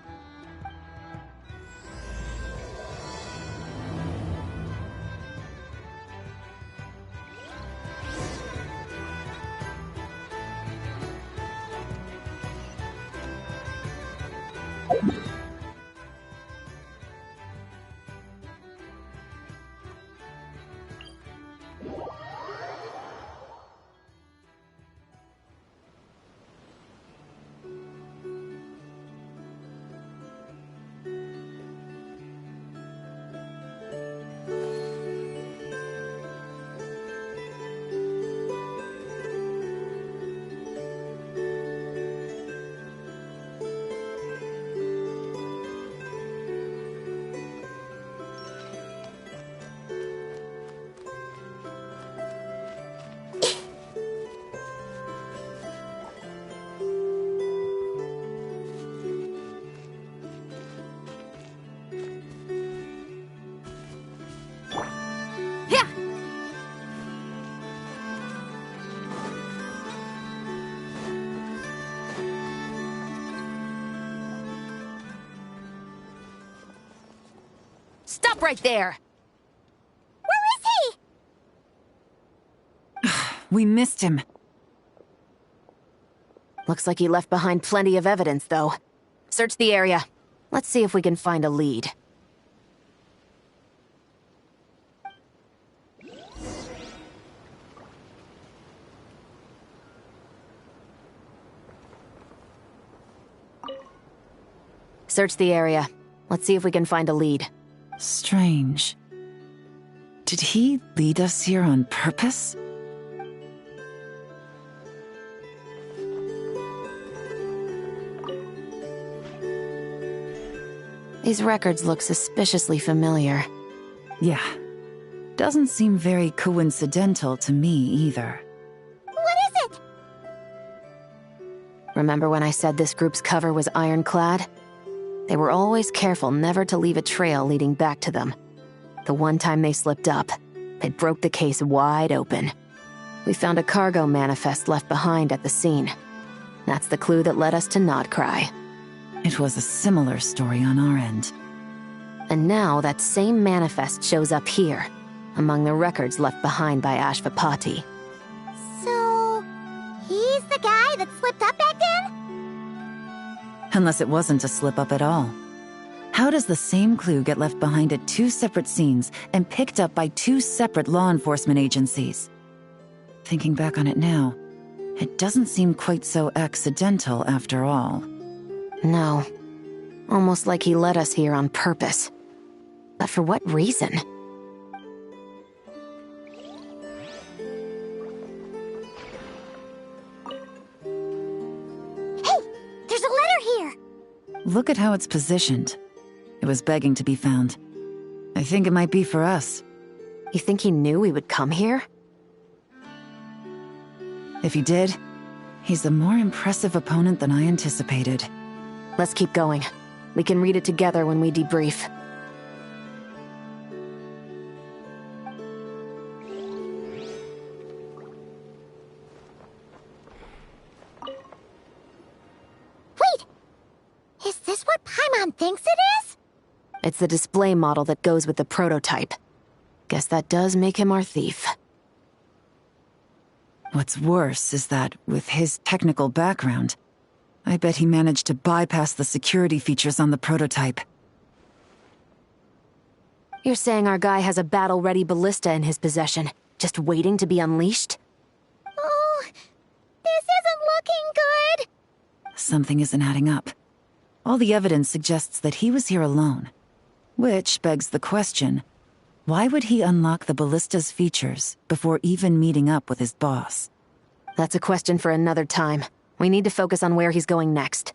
Stop right there! Where is he? We missed him. Looks like he left behind plenty of evidence, though. Search the area. Let's see if we can find a lead. Search the area. Let's see if we can find a lead. Strange. Did he lead us here on purpose? These records look suspiciously familiar. Yeah. Doesn't seem very coincidental to me either. What is it? Remember when I said this group's cover was ironclad? They were always careful never to leave a trail leading back to them. The one time they slipped up, It broke the case wide open. We found a cargo manifest left behind at the scene. That's the clue that led us to Nodcry. It was a similar story on our end. And now that same manifest shows up here, among the records left behind by Ashvapati. So, he's the guy that slipped up back then? Unless it wasn't a slip-up at all. How does the same clue get left behind at 2 separate scenes and picked up by 2 separate law enforcement agencies? Thinking back on it now, it doesn't seem quite so accidental after all. No. Almost like he led us here on purpose. But for what reason? Hey! There's a letter here! Look at how it's positioned. It was begging to be found. I think it might be for us. You think he knew we would come here? If he did, he's a more impressive opponent than I anticipated. Let's keep going. We can read it together when we debrief. Wait! Is this what Paimon thinks it is? It's the display model that goes with the prototype. Guess that does make him our thief. What's worse is that, with his technical background, I bet he managed to bypass the security features on the prototype. You're saying our guy has a battle-ready ballista in his possession, just waiting to be unleashed? Oh, this isn't looking good! Something isn't adding up. All the evidence suggests that he was here alone. Which begs the question, why would he unlock the ballista's features before even meeting up with his boss? That's a question for another time. We need to focus on where he's going next.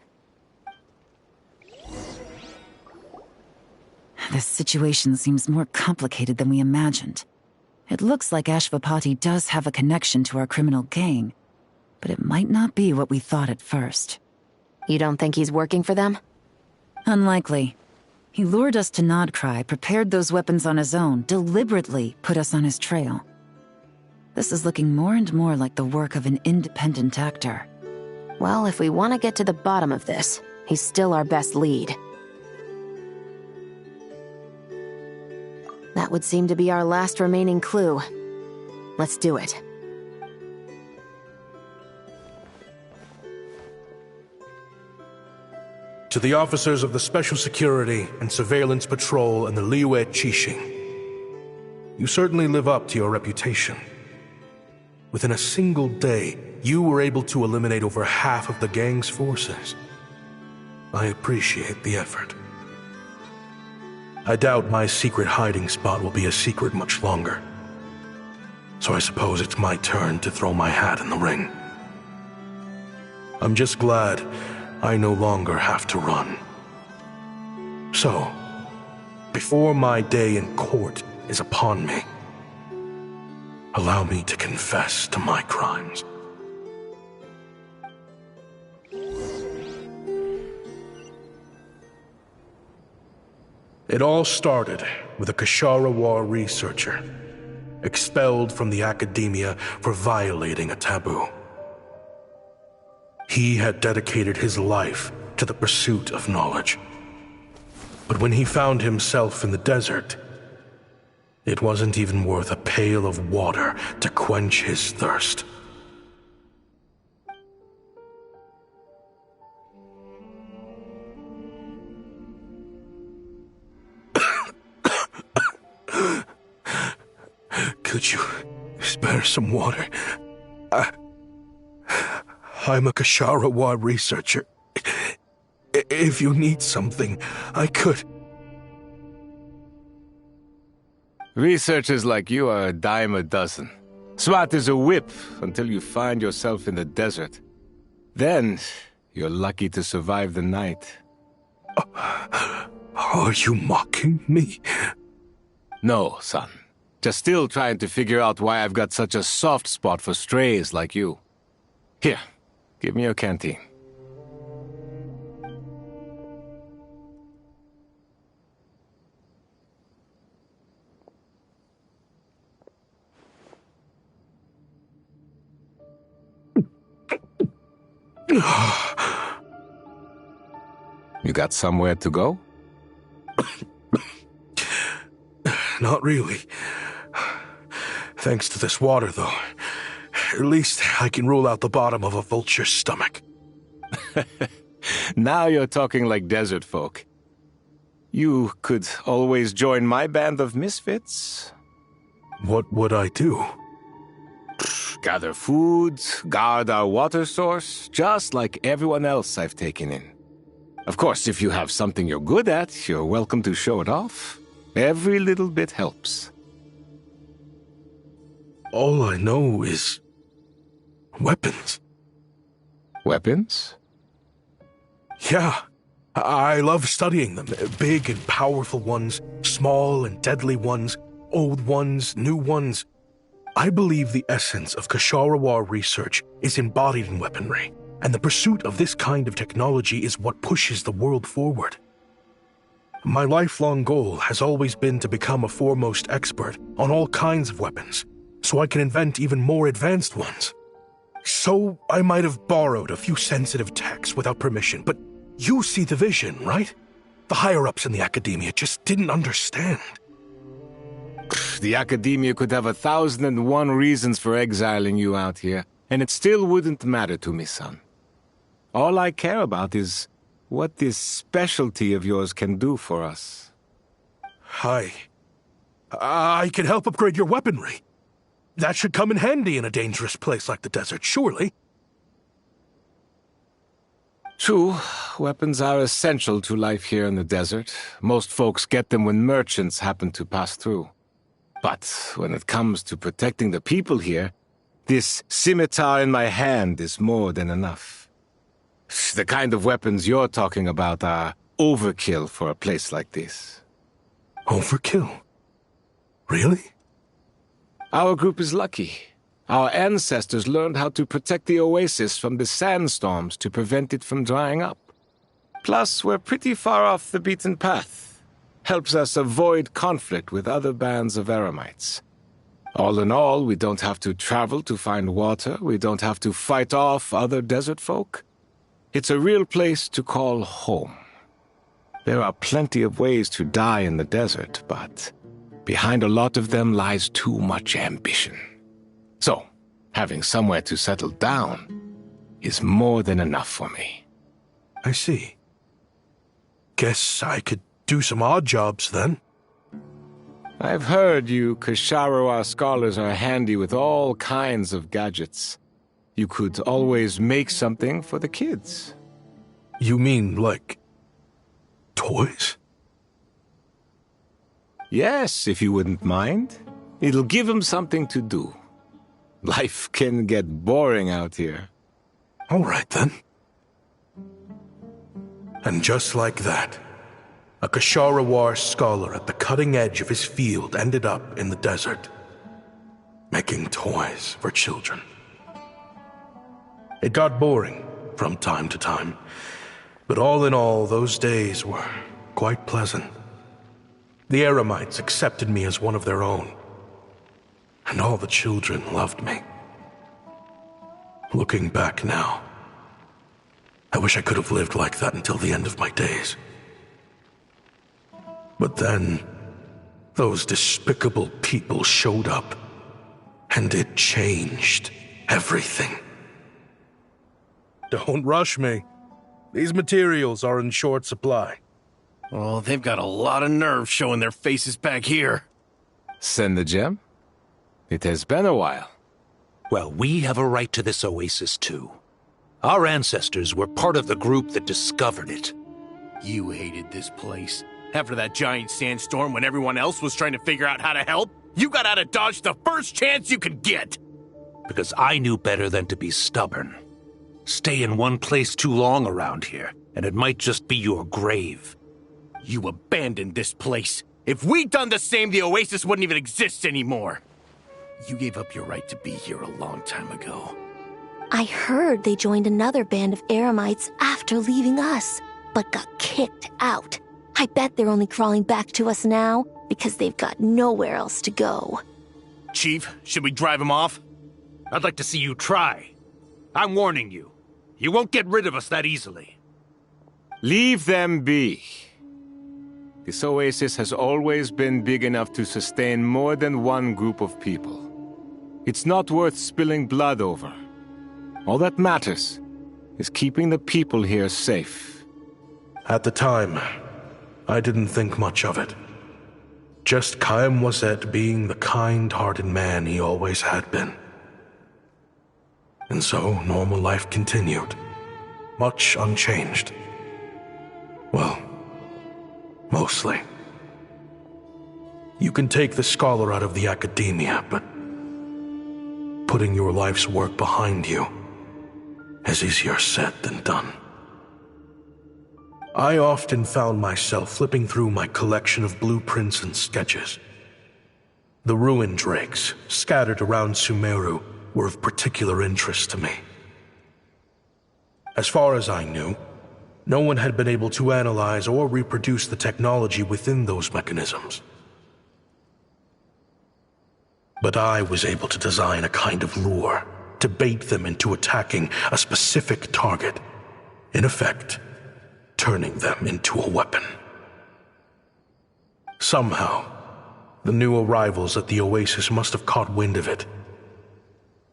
This situation seems more complicated than we imagined. It looks like Ashvapati does have a connection to our criminal gang, but it might not be what we thought at first. You don't think he's working for them? Unlikely. He lured us to Nodcry, prepared those weapons on his own, deliberately put us on his trail. This is looking more and more like the work of an independent actor. Well, if we want to get to the bottom of this, he's still our best lead. That would seem to be our last remaining clue. Let's do it. To the officers of the Special Security and Surveillance Patrol and the Liyue Qixing, you certainly live up to your reputation. Within a single day, you were able to eliminate over half of the gang's forces. I appreciate the effort. I doubt my secret hiding spot will be a secret much longer. So I suppose it's my turn to throw my hat in the ring. I'm just glad I no longer have to run. So, before my day in court is upon me, allow me to confess to my crimes. It all started with a Kashara War researcher, expelled from the academia for violating a taboo. He had dedicated his life to the pursuit of knowledge. But when he found himself in the desert, it wasn't even worth a pail of water to quench his thirst. Could you spare some water? I'm a Kashara War researcher. If you need something, I could. Researchers like you are a dime a dozen. Smart as a whip until you find yourself in the desert. Then, you're lucky to survive the night. Are you mocking me? No, son. Just still trying to figure out why I've got such a soft spot for strays like you. Here, give me your canteen. You got somewhere to go? Not really. Thanks to this water, though. At least I can rule out the bottom of a vulture's stomach. Now you're talking like desert folk. You could always join my band of misfits. What would I do? Gather food, guard our water source, just like everyone else I've taken in. Of course, if you have something you're good at, you're welcome to show it off. Every little bit helps. All I know is weapons. Weapons? Yeah. I love studying them. Big and powerful ones, small and deadly ones, old ones, new ones. I believe the essence of Kshatriya research is embodied in weaponry, and the pursuit of this kind of technology is what pushes the world forward. My lifelong goal has always been to become a foremost expert on all kinds of weapons, so I can invent even more advanced ones. So I might have borrowed a few sensitive techs without permission, but you see the vision, right? The higher-ups in the academia just didn't understand. The academia could have 1,001 reasons for exiling you out here, and it still wouldn't matter to me, son. All I care about is what this specialty of yours can do for us. I can help upgrade your weaponry. That should come in handy in a dangerous place like the desert, surely. True, weapons are essential to life here in the desert. Most folks get them when merchants happen to pass through. But when it comes to protecting the people here, this scimitar in my hand is more than enough. The kind of weapons you're talking about are overkill for a place like this. Overkill? Really? Our group is lucky. Our ancestors learned how to protect the oasis from the sandstorms to prevent it from drying up. Plus, we're pretty far off the beaten path. Helps us avoid conflict with other bands of Eremites. All in all, we don't have to travel to find water. We don't have to fight off other desert folk. It's a real place to call home. There are plenty of ways to die in the desert, but behind a lot of them lies too much ambition. So, having somewhere to settle down is more than enough for me. I see. Guess I could do some odd jobs then. I've heard you Kshatriya scholars are handy with all kinds of gadgets. You could always make something for the kids. You mean, like, toys? Yes, if you wouldn't mind. It'll give them something to do. Life can get boring out here. All right, then. And just like that, a Kshatriya scholar at the cutting edge of his field ended up in the desert, making toys for children. It got boring from time to time, but all in all, those days were quite pleasant. The Eremites accepted me as one of their own, and all the children loved me. Looking back now, I wish I could have lived like that until the end of my days. But then, those despicable people showed up, and it changed everything. Don't rush me. These materials are in short supply. Oh, they've got a lot of nerve showing their faces back here. Send the gem? It has been a while. Well, we have a right to this oasis, too. Our ancestors were part of the group that discovered it. You hated this place. After that giant sandstorm when everyone else was trying to figure out how to help, you got out of Dodge the first chance you could get. Because I knew better than to be stubborn. Stay in one place too long around here, and it might just be your grave. You abandoned this place. If we'd done the same, the oasis wouldn't even exist anymore. You gave up your right to be here a long time ago. I heard they joined another band of Eremites after leaving us, but got kicked out. I bet they're only crawling back to us now because they've got nowhere else to go. Chief, should we drive him off? I'd like to see you try. I'm warning you. You won't get rid of us that easily. Leave them be. This oasis has always been big enough to sustain more than one group of people. It's not worth spilling blood over. All that matters is keeping the people here safe. At the time, I didn't think much of it. Just Chaim Wazet being the kind-hearted man he always had been. And so, normal life continued, much unchanged. Well, mostly. You can take the scholar out of the academia, but putting your life's work behind you is easier said than done. I often found myself flipping through my collection of blueprints and sketches. The ruin drakes scattered around Sumeru were of particular interest to me. As far as I knew, no one had been able to analyze or reproduce the technology within those mechanisms. But I was able to design a kind of lure to bait them into attacking a specific target, in effect, turning them into a weapon. Somehow, the new arrivals at the oasis must have caught wind of it,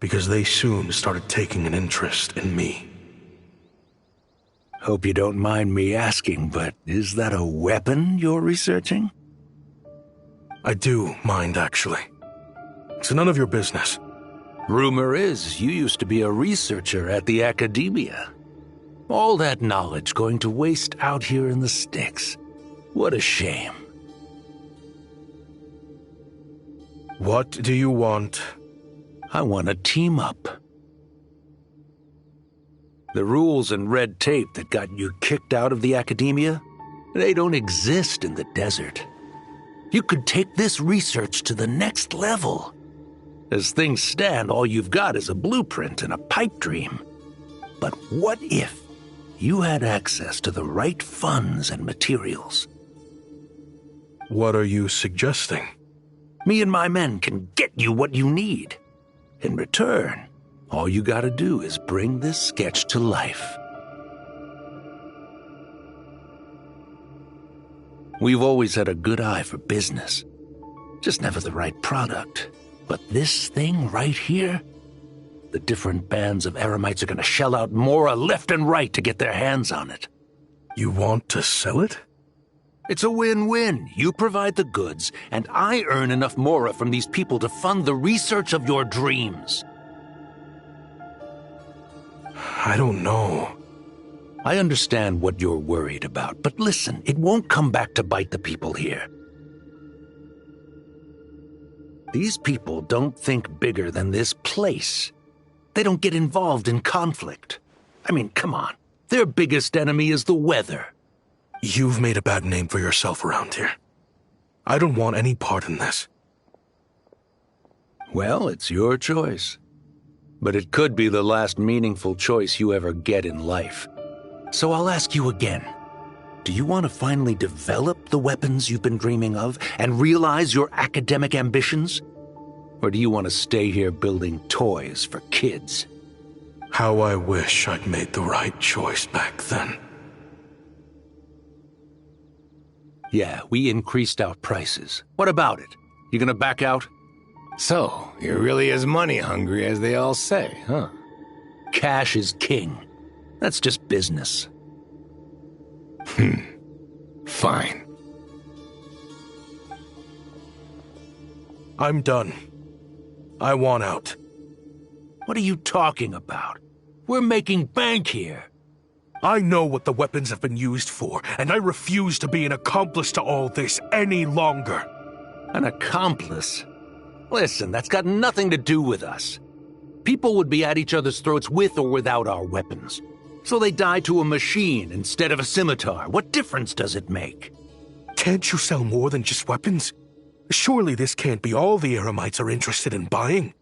because they soon started taking an interest in me. Hope you don't mind me asking, but is that a weapon you're researching? I do mind, actually. It's none of your business. Rumor is you used to be a researcher at the academia. All that knowledge going to waste out here in the sticks. What a shame. What do you want? I want to team up. The rules and red tape that got you kicked out of the academia, they don't exist in the desert. You could take this research to the next level. As things stand, all you've got is a blueprint and a pipe dream. But what if you had access to the right funds and materials? What are you suggesting? Me and my men can get you what you need. In return, all you gotta do is bring this sketch to life. We've always had a good eye for business. Just never the right product. But this thing right here, the different bands of Eremites are gonna shell out Mora left and right to get their hands on it. You want to sell it? It's a win-win. You provide the goods, and I earn enough Mora from these people to fund the research of your dreams. I don't know. I understand what you're worried about, but listen, it won't come back to bite the people here. These people don't think bigger than this place. They don't get involved in conflict. I mean, come on. Their biggest enemy is the weather. You've made a bad name for yourself around here. I don't want any part in this. Well, it's your choice. But it could be the last meaningful choice you ever get in life. So I'll ask you again. Do you want to finally develop the weapons you've been dreaming of and realize your academic ambitions? Or do you want to stay here building toys for kids? How I wish I'd made the right choice back then. Yeah, we increased our prices. What about it? You gonna back out? So, you're really as money hungry as they all say, huh? Cash is king. That's just business. Fine. I'm done. I want out. What are you talking about? We're making bank here. I know what the weapons have been used for, and I refuse to be an accomplice to all this any longer. An accomplice? Listen, that's got nothing to do with us. People would be at each other's throats with or without our weapons. So they die to a machine instead of a scimitar. What difference does it make? Can't you sell more than just weapons? Surely this can't be all the Eremites are interested in buying.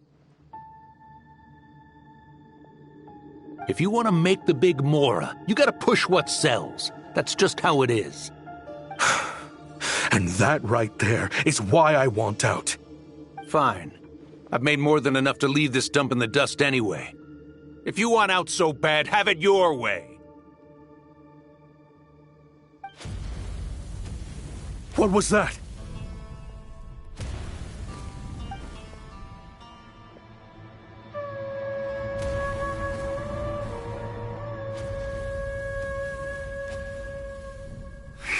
If you want to make the big Mora, you gotta push what sells. That's just how it is. And that right there is why I want out. Fine. I've made more than enough to leave this dump in the dust anyway. If you want out so bad, have it your way. What was that?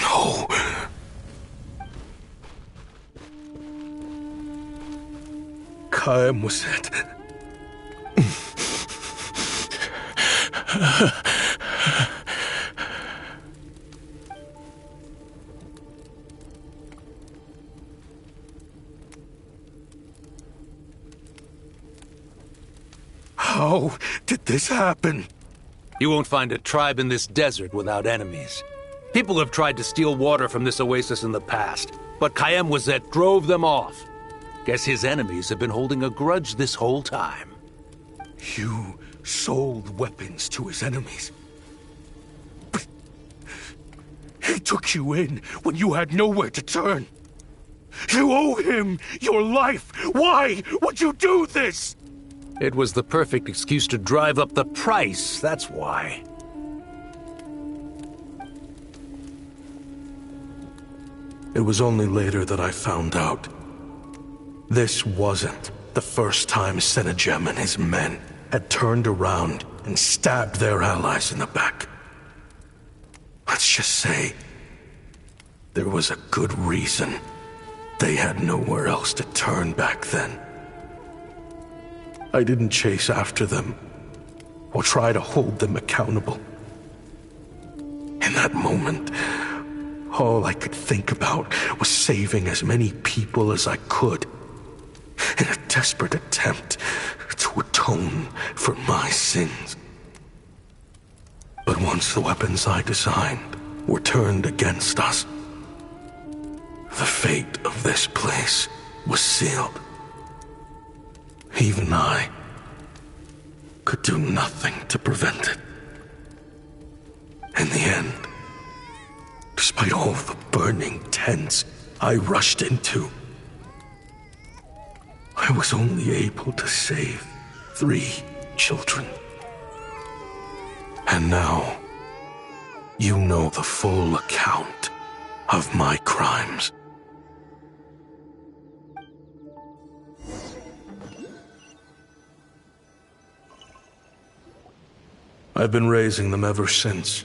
No. Kaem was it? How did this happen? You won't find a tribe in this desert without enemies. People have tried to steal water from this oasis in the past, but Kaem Wazet drove them off. Guess his enemies have been holding a grudge this whole time. You sold weapons to his enemies. But he took you in when you had nowhere to turn. You owe him your life. Why would you do this? It was the perfect excuse to drive up the price, that's why. It was only later that I found out. This wasn't the first time Senajem and his men had turned around and stabbed their allies in the back. Let's just say there was a good reason they had nowhere else to turn back then. I didn't chase after them or try to hold them accountable. In that moment, all I could think about was saving as many people as I could in a desperate attempt to atone for my sins. But once the weapons I designed were turned against us, the fate of this place was sealed. Even I could do nothing to prevent it. In the end, despite all the burning tents I rushed into, I was only able to save 3 children. And now, you know the full account of my crimes. I've been raising them ever since,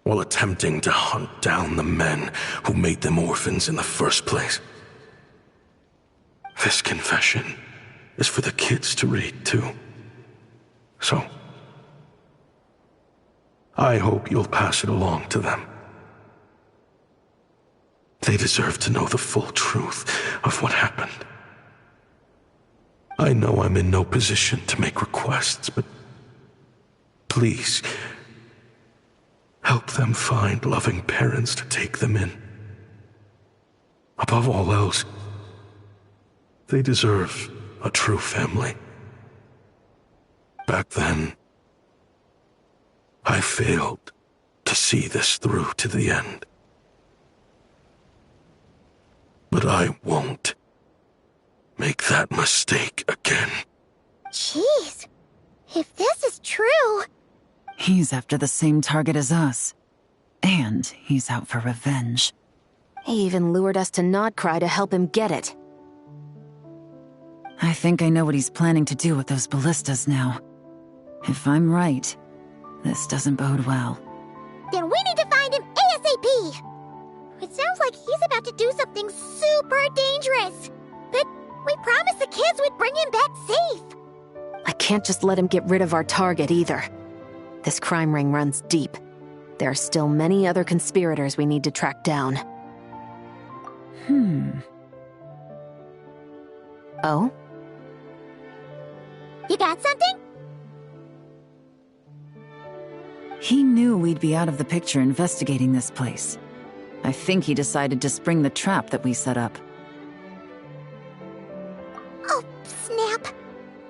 while attempting to hunt down the men who made them orphans in the first place. This confession is for the kids to read, too. So, I hope you'll pass it along to them. They deserve to know the full truth of what happened. I know I'm in no position to make requests, but please, help them find loving parents to take them in. Above all else, they deserve a true family. Back then, I failed to see this through to the end. But I won't make that mistake again. Jeez, if this is true... He's after the same target as us. And he's out for revenge. He even lured us to Nodcry to help him get it. I think I know what he's planning to do with those ballistas now. If I'm right, this doesn't bode well. Then we need to find him ASAP! It sounds like he's about to do something super dangerous. But we promised the kids we'd bring him back safe. I can't just let him get rid of our target either. This crime ring runs deep. There are still many other conspirators we need to track down. Oh? You got something? He knew we'd be out of the picture investigating this place. I think he decided to spring the trap that we set up. Oh, snap.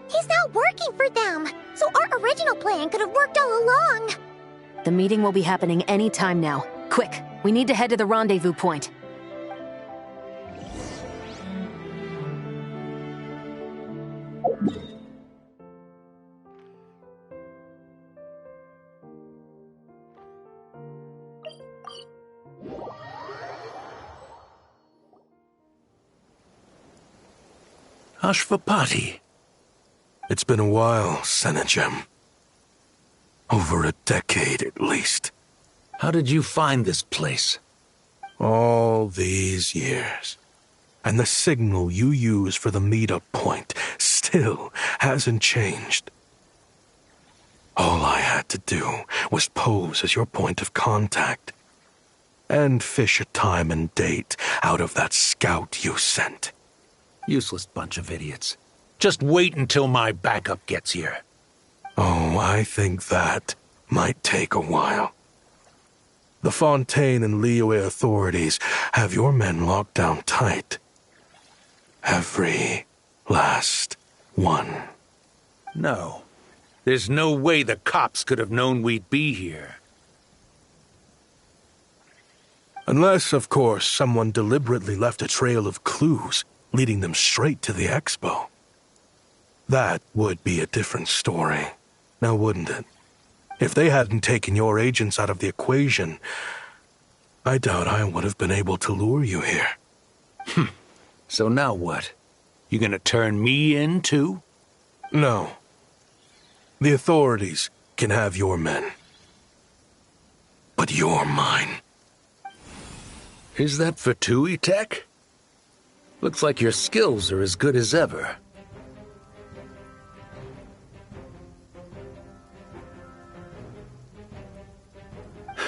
He's not working for them, so our original plan could have worked all along. The meeting will be happening any time now. Quick, we need to head to the rendezvous point. Ashvapati. It's been a while, Senegem. Over a decade at least. How did you find this place? All these years. And the signal you use for the meetup point still hasn't changed. All I had to do was pose as your point of contact. And fish a time and date out of that scout you sent. Useless bunch of idiots. Just wait until my backup gets here. Oh, I think that might take a while. The Fontaine and Liyue authorities have your men locked down tight. Every last one. No. There's no way the cops could have known we'd be here. Unless, of course, someone deliberately left a trail of clues, leading them straight to the expo. That would be a different story, now wouldn't it? If they hadn't taken your agents out of the equation, I doubt I would have been able to lure you here. So now what? You gonna turn me in, too? No. The authorities can have your men. But you're mine. Is that for Tui Tech? Looks like your skills are as good as ever.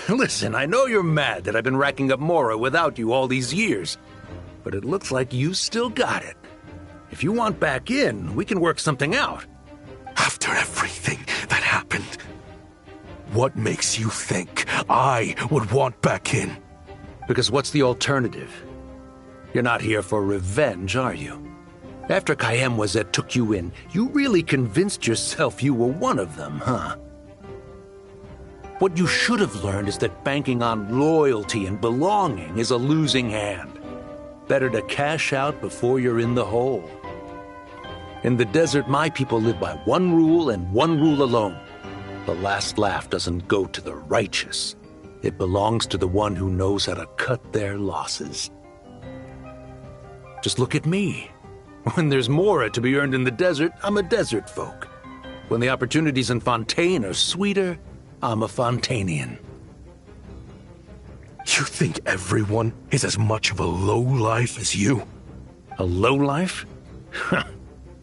Listen, I know you're mad that I've been racking up Mora without you all these years, but it looks like you still got it. If you want back in, we can work something out. After everything that happened, what makes you think I would want back in? Because what's the alternative? You're not here for revenge, are you? After Kayemwazet took you in, you really convinced yourself you were one of them, huh? What you should have learned is that banking on loyalty and belonging is a losing hand. Better to cash out before you're in the hole. In the desert, my people live by one rule and one rule alone. The last laugh doesn't go to the righteous. It belongs to the one who knows how to cut their losses. Just look at me. When there's Mora to be earned in the desert, I'm a desert folk. When the opportunities in Fontaine are sweeter, I'm a Fontanian. You think everyone is as much of a lowlife as you? A lowlife?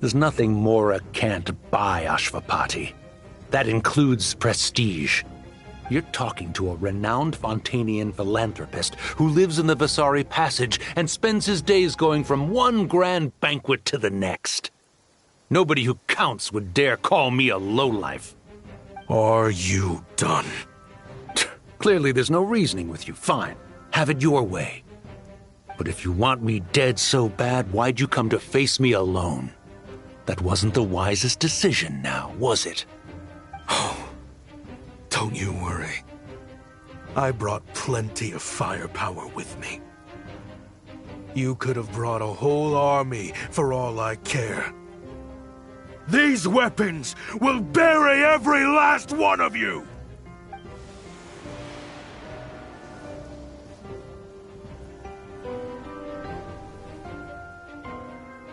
There's nothing Mora can't buy, Ashvapati. That includes prestige. You're talking to a renowned Fontanian philanthropist who lives in the Vasari Passage and spends his days going from one grand banquet to the next. Nobody who counts would dare call me a lowlife. Are you done? Clearly there's no reasoning with you. Fine. Have it your way. But if you want me dead so bad, why'd you come to face me alone? That wasn't the wisest decision now, was it? Oh, don't you worry. I brought plenty of firepower with me. You could have brought a whole army for all I care. These weapons will bury every last one of you!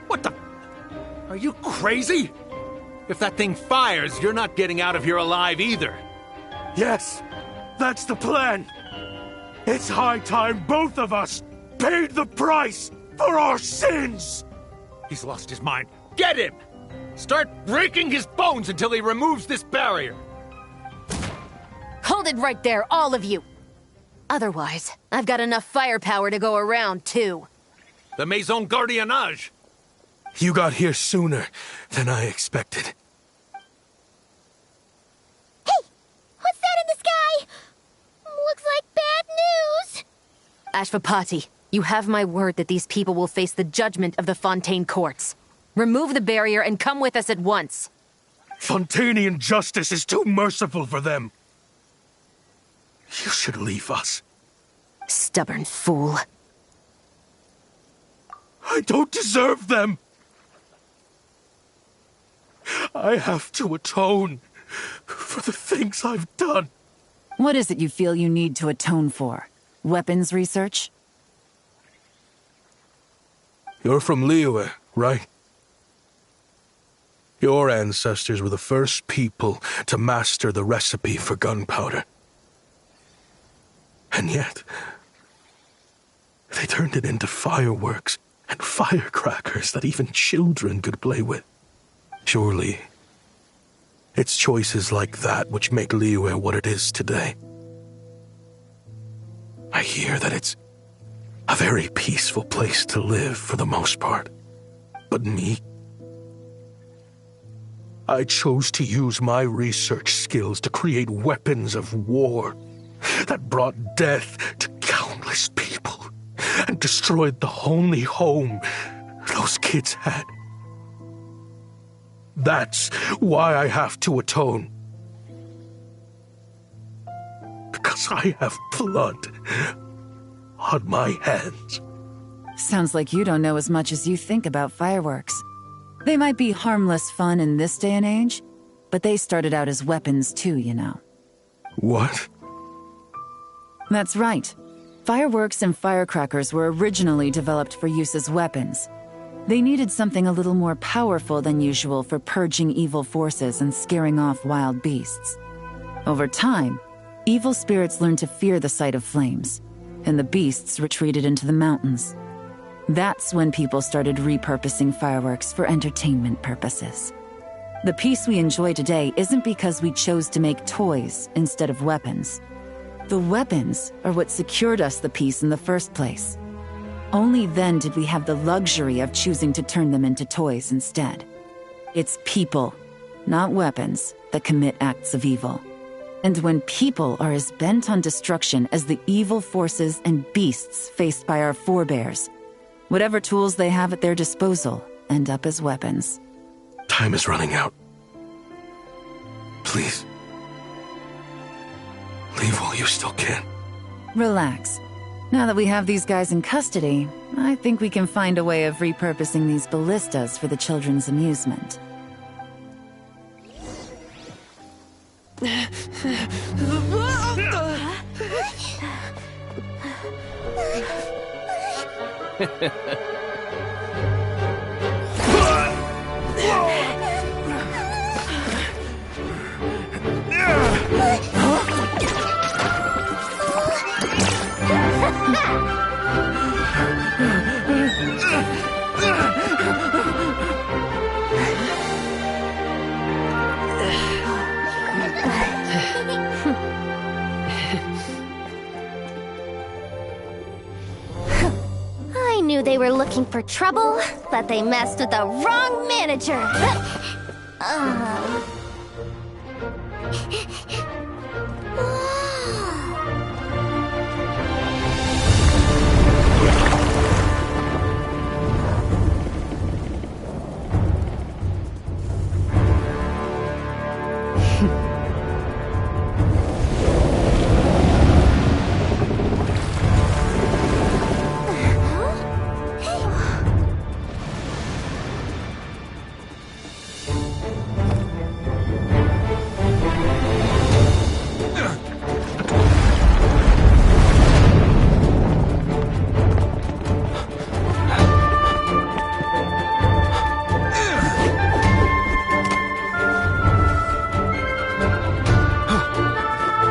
What the? Are you crazy? If that thing fires, you're not getting out of here alive either. Yes, that's the plan. It's high time both of us paid the price for our sins! He's lost his mind. Get him! Start breaking his bones until he removes this barrier. Hold it right there, all of you. Otherwise, I've got enough firepower to go around, too. The Maison Gardiennage! You got here sooner than I expected. Hey! What's that in the sky? Looks like bad news! Ashvapati, you have my word that these people will face the judgment of the Fontaine courts. Remove the barrier and come with us at once. Fontanian justice is too merciful for them. You should leave us. Stubborn fool. I don't deserve them. I have to atone for the things I've done. What is it you feel you need to atone for? Weapons research? You're from Liyue, right? Your ancestors were the first people to master the recipe for gunpowder. And yet, they turned it into fireworks and firecrackers that even children could play with. Surely, it's choices like that which make Liyue what it is today. I hear that it's a very peaceful place to live for the most part. But me, I chose to use my research skills to create weapons of war that brought death to countless people and destroyed the only home those kids had. That's why I have to atone. Because I have blood on my hands. Sounds like you don't know as much as you think about fireworks. They might be harmless fun in this day and age, but they started out as weapons too, you know. What? That's right. Fireworks and firecrackers were originally developed for use as weapons. They needed something a little more powerful than usual for purging evil forces and scaring off wild beasts. Over time, evil spirits learned to fear the sight of flames, and the beasts retreated into the mountains. That's when people started repurposing fireworks for entertainment purposes. The peace we enjoy today isn't because we chose to make toys instead of weapons. The weapons are what secured us the peace in the first place. Only then did we have the luxury of choosing to turn them into toys instead. It's people, not weapons, that commit acts of evil. And when people are as bent on destruction as the evil forces and beasts faced by our forebears, whatever tools they have at their disposal end up as weapons. Time is running out. Please. Leave while you still can. Relax. Now that we have these guys in custody, I think we can find a way of repurposing these ballistas for the children's amusement. I knew they were looking for trouble, but they messed with the wrong manager.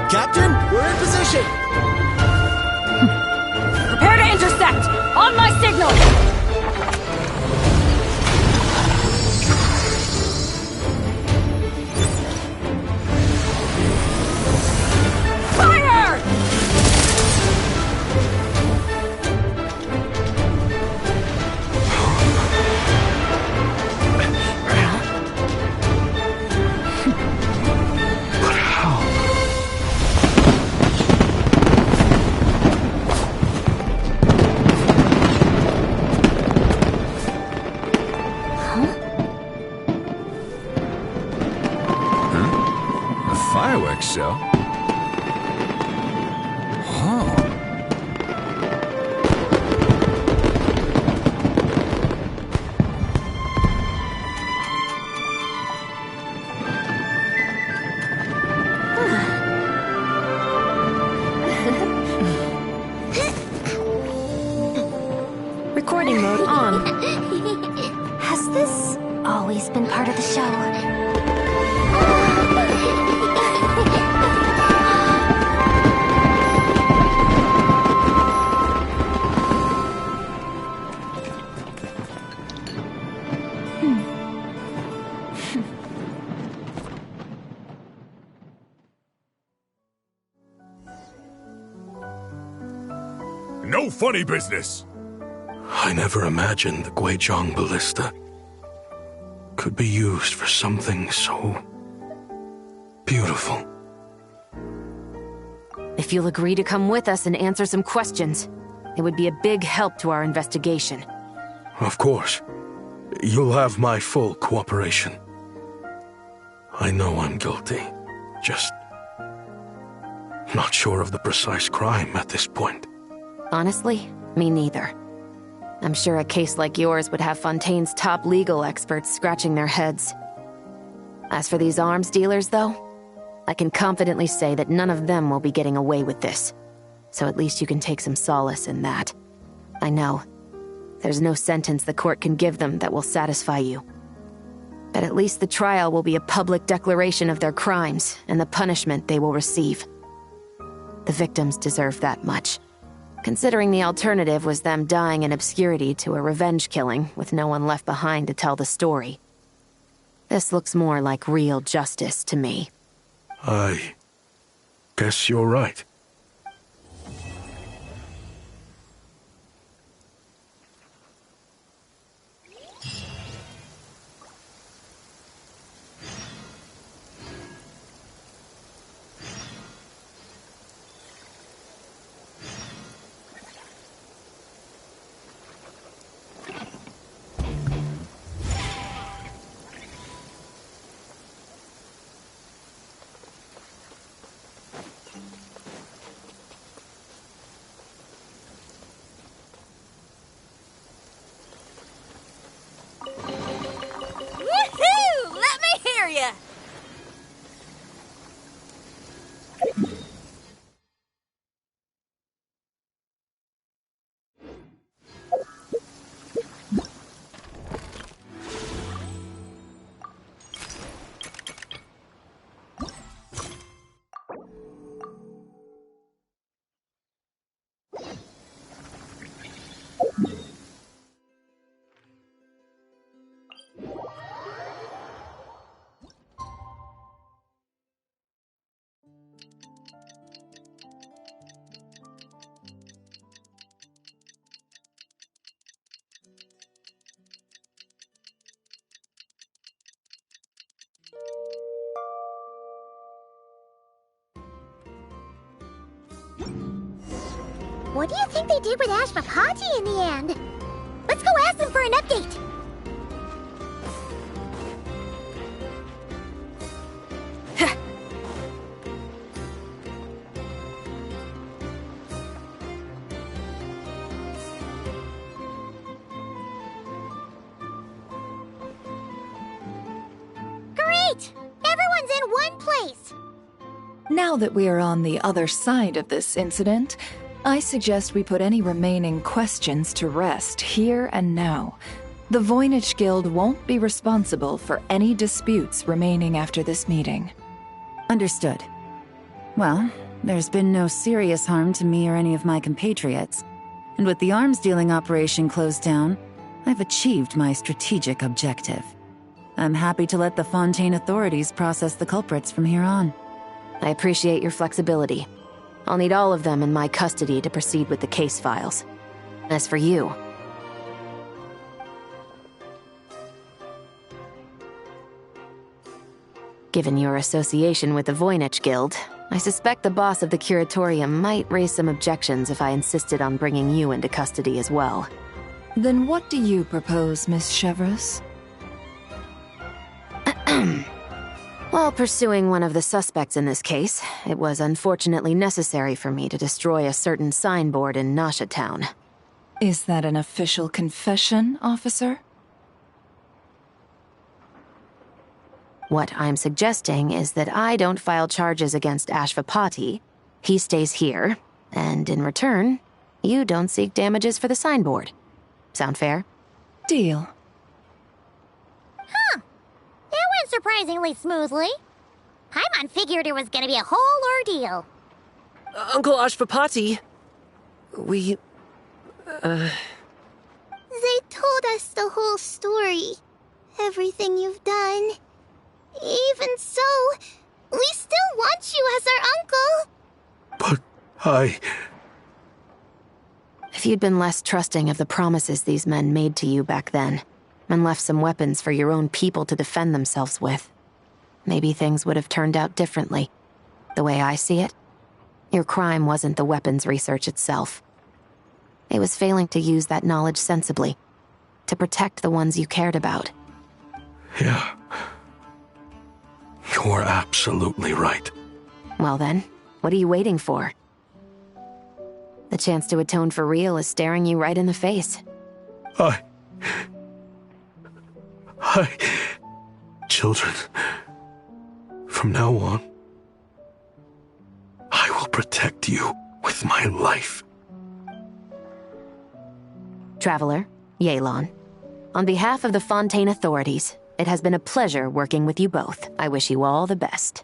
Captain, we're in position! Prepare to intercept! On my signal! Fire! But how? Fireworks show? Oh. Recording mode on. Has this always been part of the show. No funny business! I never imagined the Guizhong ballista could be used for something so beautiful. If you'll agree to come with us and answer some questions, it would be a big help to our investigation. Of course. You'll have my full cooperation. I know I'm guilty. Just not sure of the precise crime at this point. Honestly, me neither. I'm sure a case like yours would have Fontaine's top legal experts scratching their heads. As for these arms dealers, though, I can confidently say that none of them will be getting away with this. So at least you can take some solace in that. I know. There's no sentence the court can give them that will satisfy you. But at least the trial will be a public declaration of their crimes and the punishment they will receive. The victims deserve that much, considering the alternative was them dying in obscurity to a revenge killing with no one left behind to tell the story. This looks more like real justice to me. I guess you're right. What do you think they did with Ashvapati in the end? Let's go ask them for an update. Great! Everyone's in one place! Now that we are on the other side of this incident, I suggest we put any remaining questions to rest here and now. The Voynich Guild won't be responsible for any disputes remaining after this meeting. Understood. Well, there's been no serious harm to me or any of my compatriots. And with the arms dealing operation closed down, I've achieved my strategic objective. I'm happy to let the Fontaine authorities process the culprits from here on. I appreciate your flexibility. I'll need all of them in my custody to proceed with the case files. As for you... Given your association with the Voynich Guild, I suspect the boss of the Curatorium might raise some objections if I insisted on bringing you into custody as well. Then what do you propose, Miss Chevreuse? While pursuing one of the suspects in this case, it was unfortunately necessary for me to destroy a certain signboard in Nasha Town. Is that an official confession, officer? What I'm suggesting is that I don't file charges against Ashvapati, he stays here, and in return, you don't seek damages for the signboard. Sound fair? Deal. Huh. went surprisingly smoothly. Paimon figured it was gonna be a whole ordeal. Uncle Ashpapati, we... They told us the whole story. Everything you've done. Even so, we still want you as our uncle. But If you'd been less trusting of the promises these men made to you back then, and left some weapons for your own people to defend themselves with, maybe things would have turned out differently. The way I see it, your crime wasn't the weapons research itself. It was failing to use that knowledge sensibly, to protect the ones you cared about. Yeah. You're absolutely right. Well then, what are you waiting for? The chance to atone for real is staring you right in the face. Children, from now on, I will protect you with my life. Traveler, Yelan, on behalf of the Fontaine authorities, it has been a pleasure working with you both. I wish you all the best.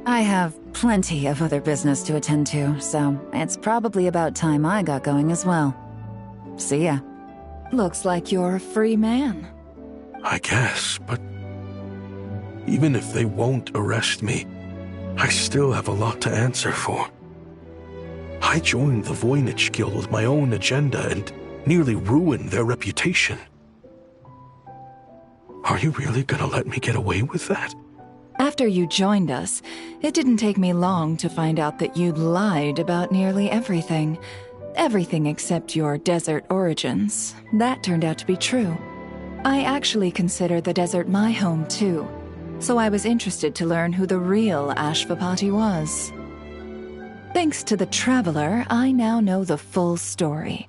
I have plenty of other business to attend to, so it's probably about time I got going as well. See ya. Looks like you're a free man. I guess, but even if they won't arrest me, I still have a lot to answer for. I joined the Voynich Guild with my own agenda and nearly ruined their reputation. Are you really gonna let me get away with that? After you joined us, it didn't take me long to find out that you'd lied about nearly everything. Everything except your desert origins. That turned out to be true. I actually consider the desert my home too, so I was interested to learn who the real Ashvapati was. Thanks to the Traveler, I now know the full story.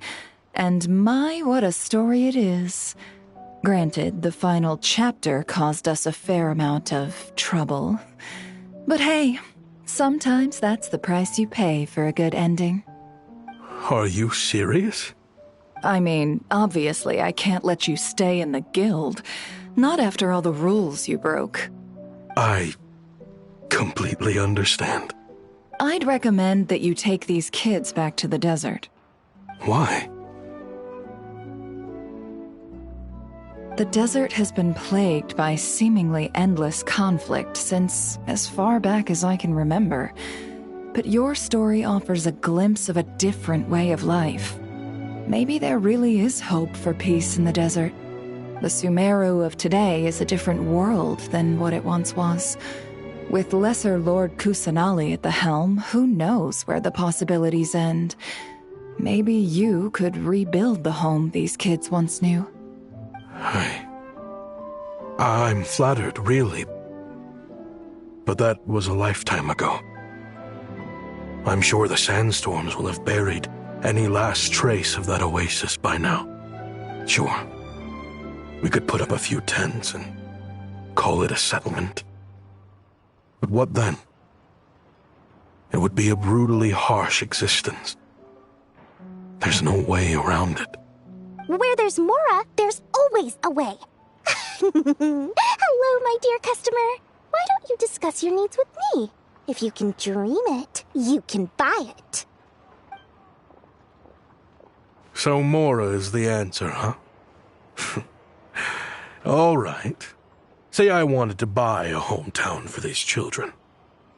And my, what a story it is. Granted, the final chapter caused us a fair amount of trouble. But hey, sometimes that's the price you pay for a good ending. Are you serious? I mean, obviously I can't let you stay in the guild. Not after all the rules you broke. I completely understand. I'd recommend that you take these kids back to the desert. Why? The desert has been plagued by seemingly endless conflict since as far back as I can remember. But your story offers a glimpse of a different way of life. Maybe there really is hope for peace in the desert. The Sumeru of today is a different world than what it once was. With Lesser Lord Kusanali at the helm, who knows where the possibilities end? Maybe you could rebuild the home these kids once knew. I'm flattered, really. But that was a lifetime ago. I'm sure the sandstorms will have buried any last trace of that oasis by now. Sure, we could put up a few tents and call it a settlement. But what then? It would be a brutally harsh existence. There's no way around it. Where there's Mora, there's always a way. Hello, my dear customer. Why don't you discuss your needs with me? If you can dream it, you can buy it. So Mora is the answer, huh? All right. Say I wanted to buy a hometown for these children.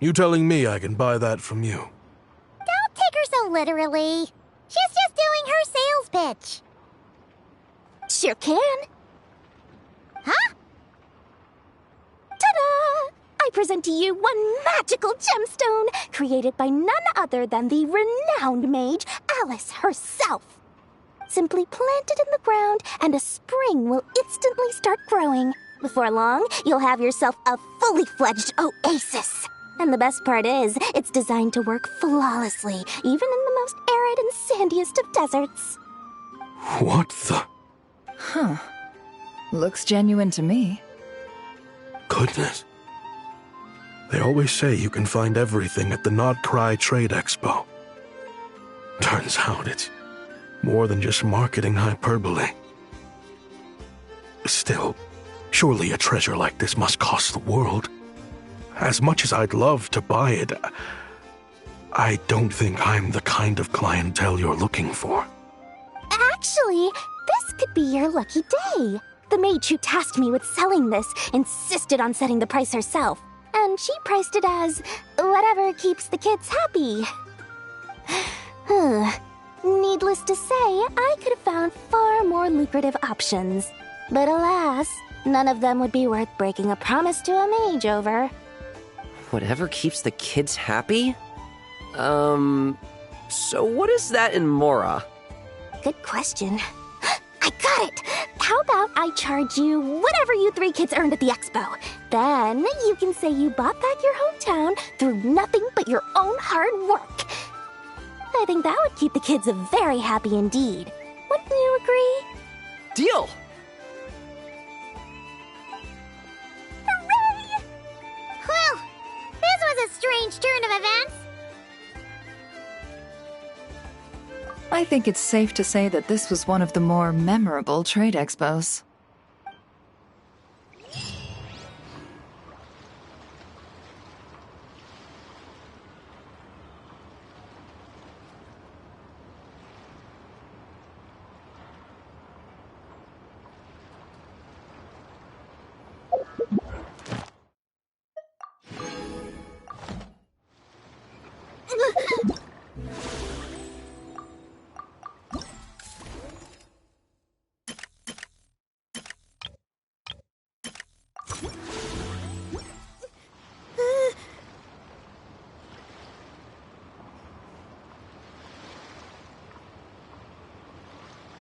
You telling me I can buy that from you? Don't take her so literally. She's just doing her sales pitch. Sure can. Huh? Ta-da! I present to you one magical gemstone created by none other than the renowned mage Alice herself. Simply plant it in the ground and a spring will instantly start growing. Before long, you'll have yourself a fully fledged oasis. And the best part is, it's designed to work flawlessly, even in the most arid and sandiest of deserts. What the? Huh. Looks genuine to me. Goodness. They always say you can find everything at the Not Cry Trade Expo. Turns out it's more than just marketing hyperbole. Still, Surely a treasure like this must cost the world. As much as I'd love to buy it, I don't think I'm the kind of clientele you're looking for. Actually, this could be your lucky day. The maid who tasked me with selling this insisted on setting the price herself, and she priced it as whatever keeps the kids happy. Needless to say, I could have found far more lucrative options. But alas, none of them would be worth breaking a promise to a mage over. Whatever keeps the kids happy? So what is that in Mora? Good question. I got it! How about I charge you whatever you 3 kids earned at the expo? Then you can say you bought back your hometown through nothing but your own hard work. I think that would keep the kids very happy indeed. Wouldn't you agree? Deal! Hooray! Well, this was a strange turn of events. I think it's safe to say that this was one of the more memorable trade expos.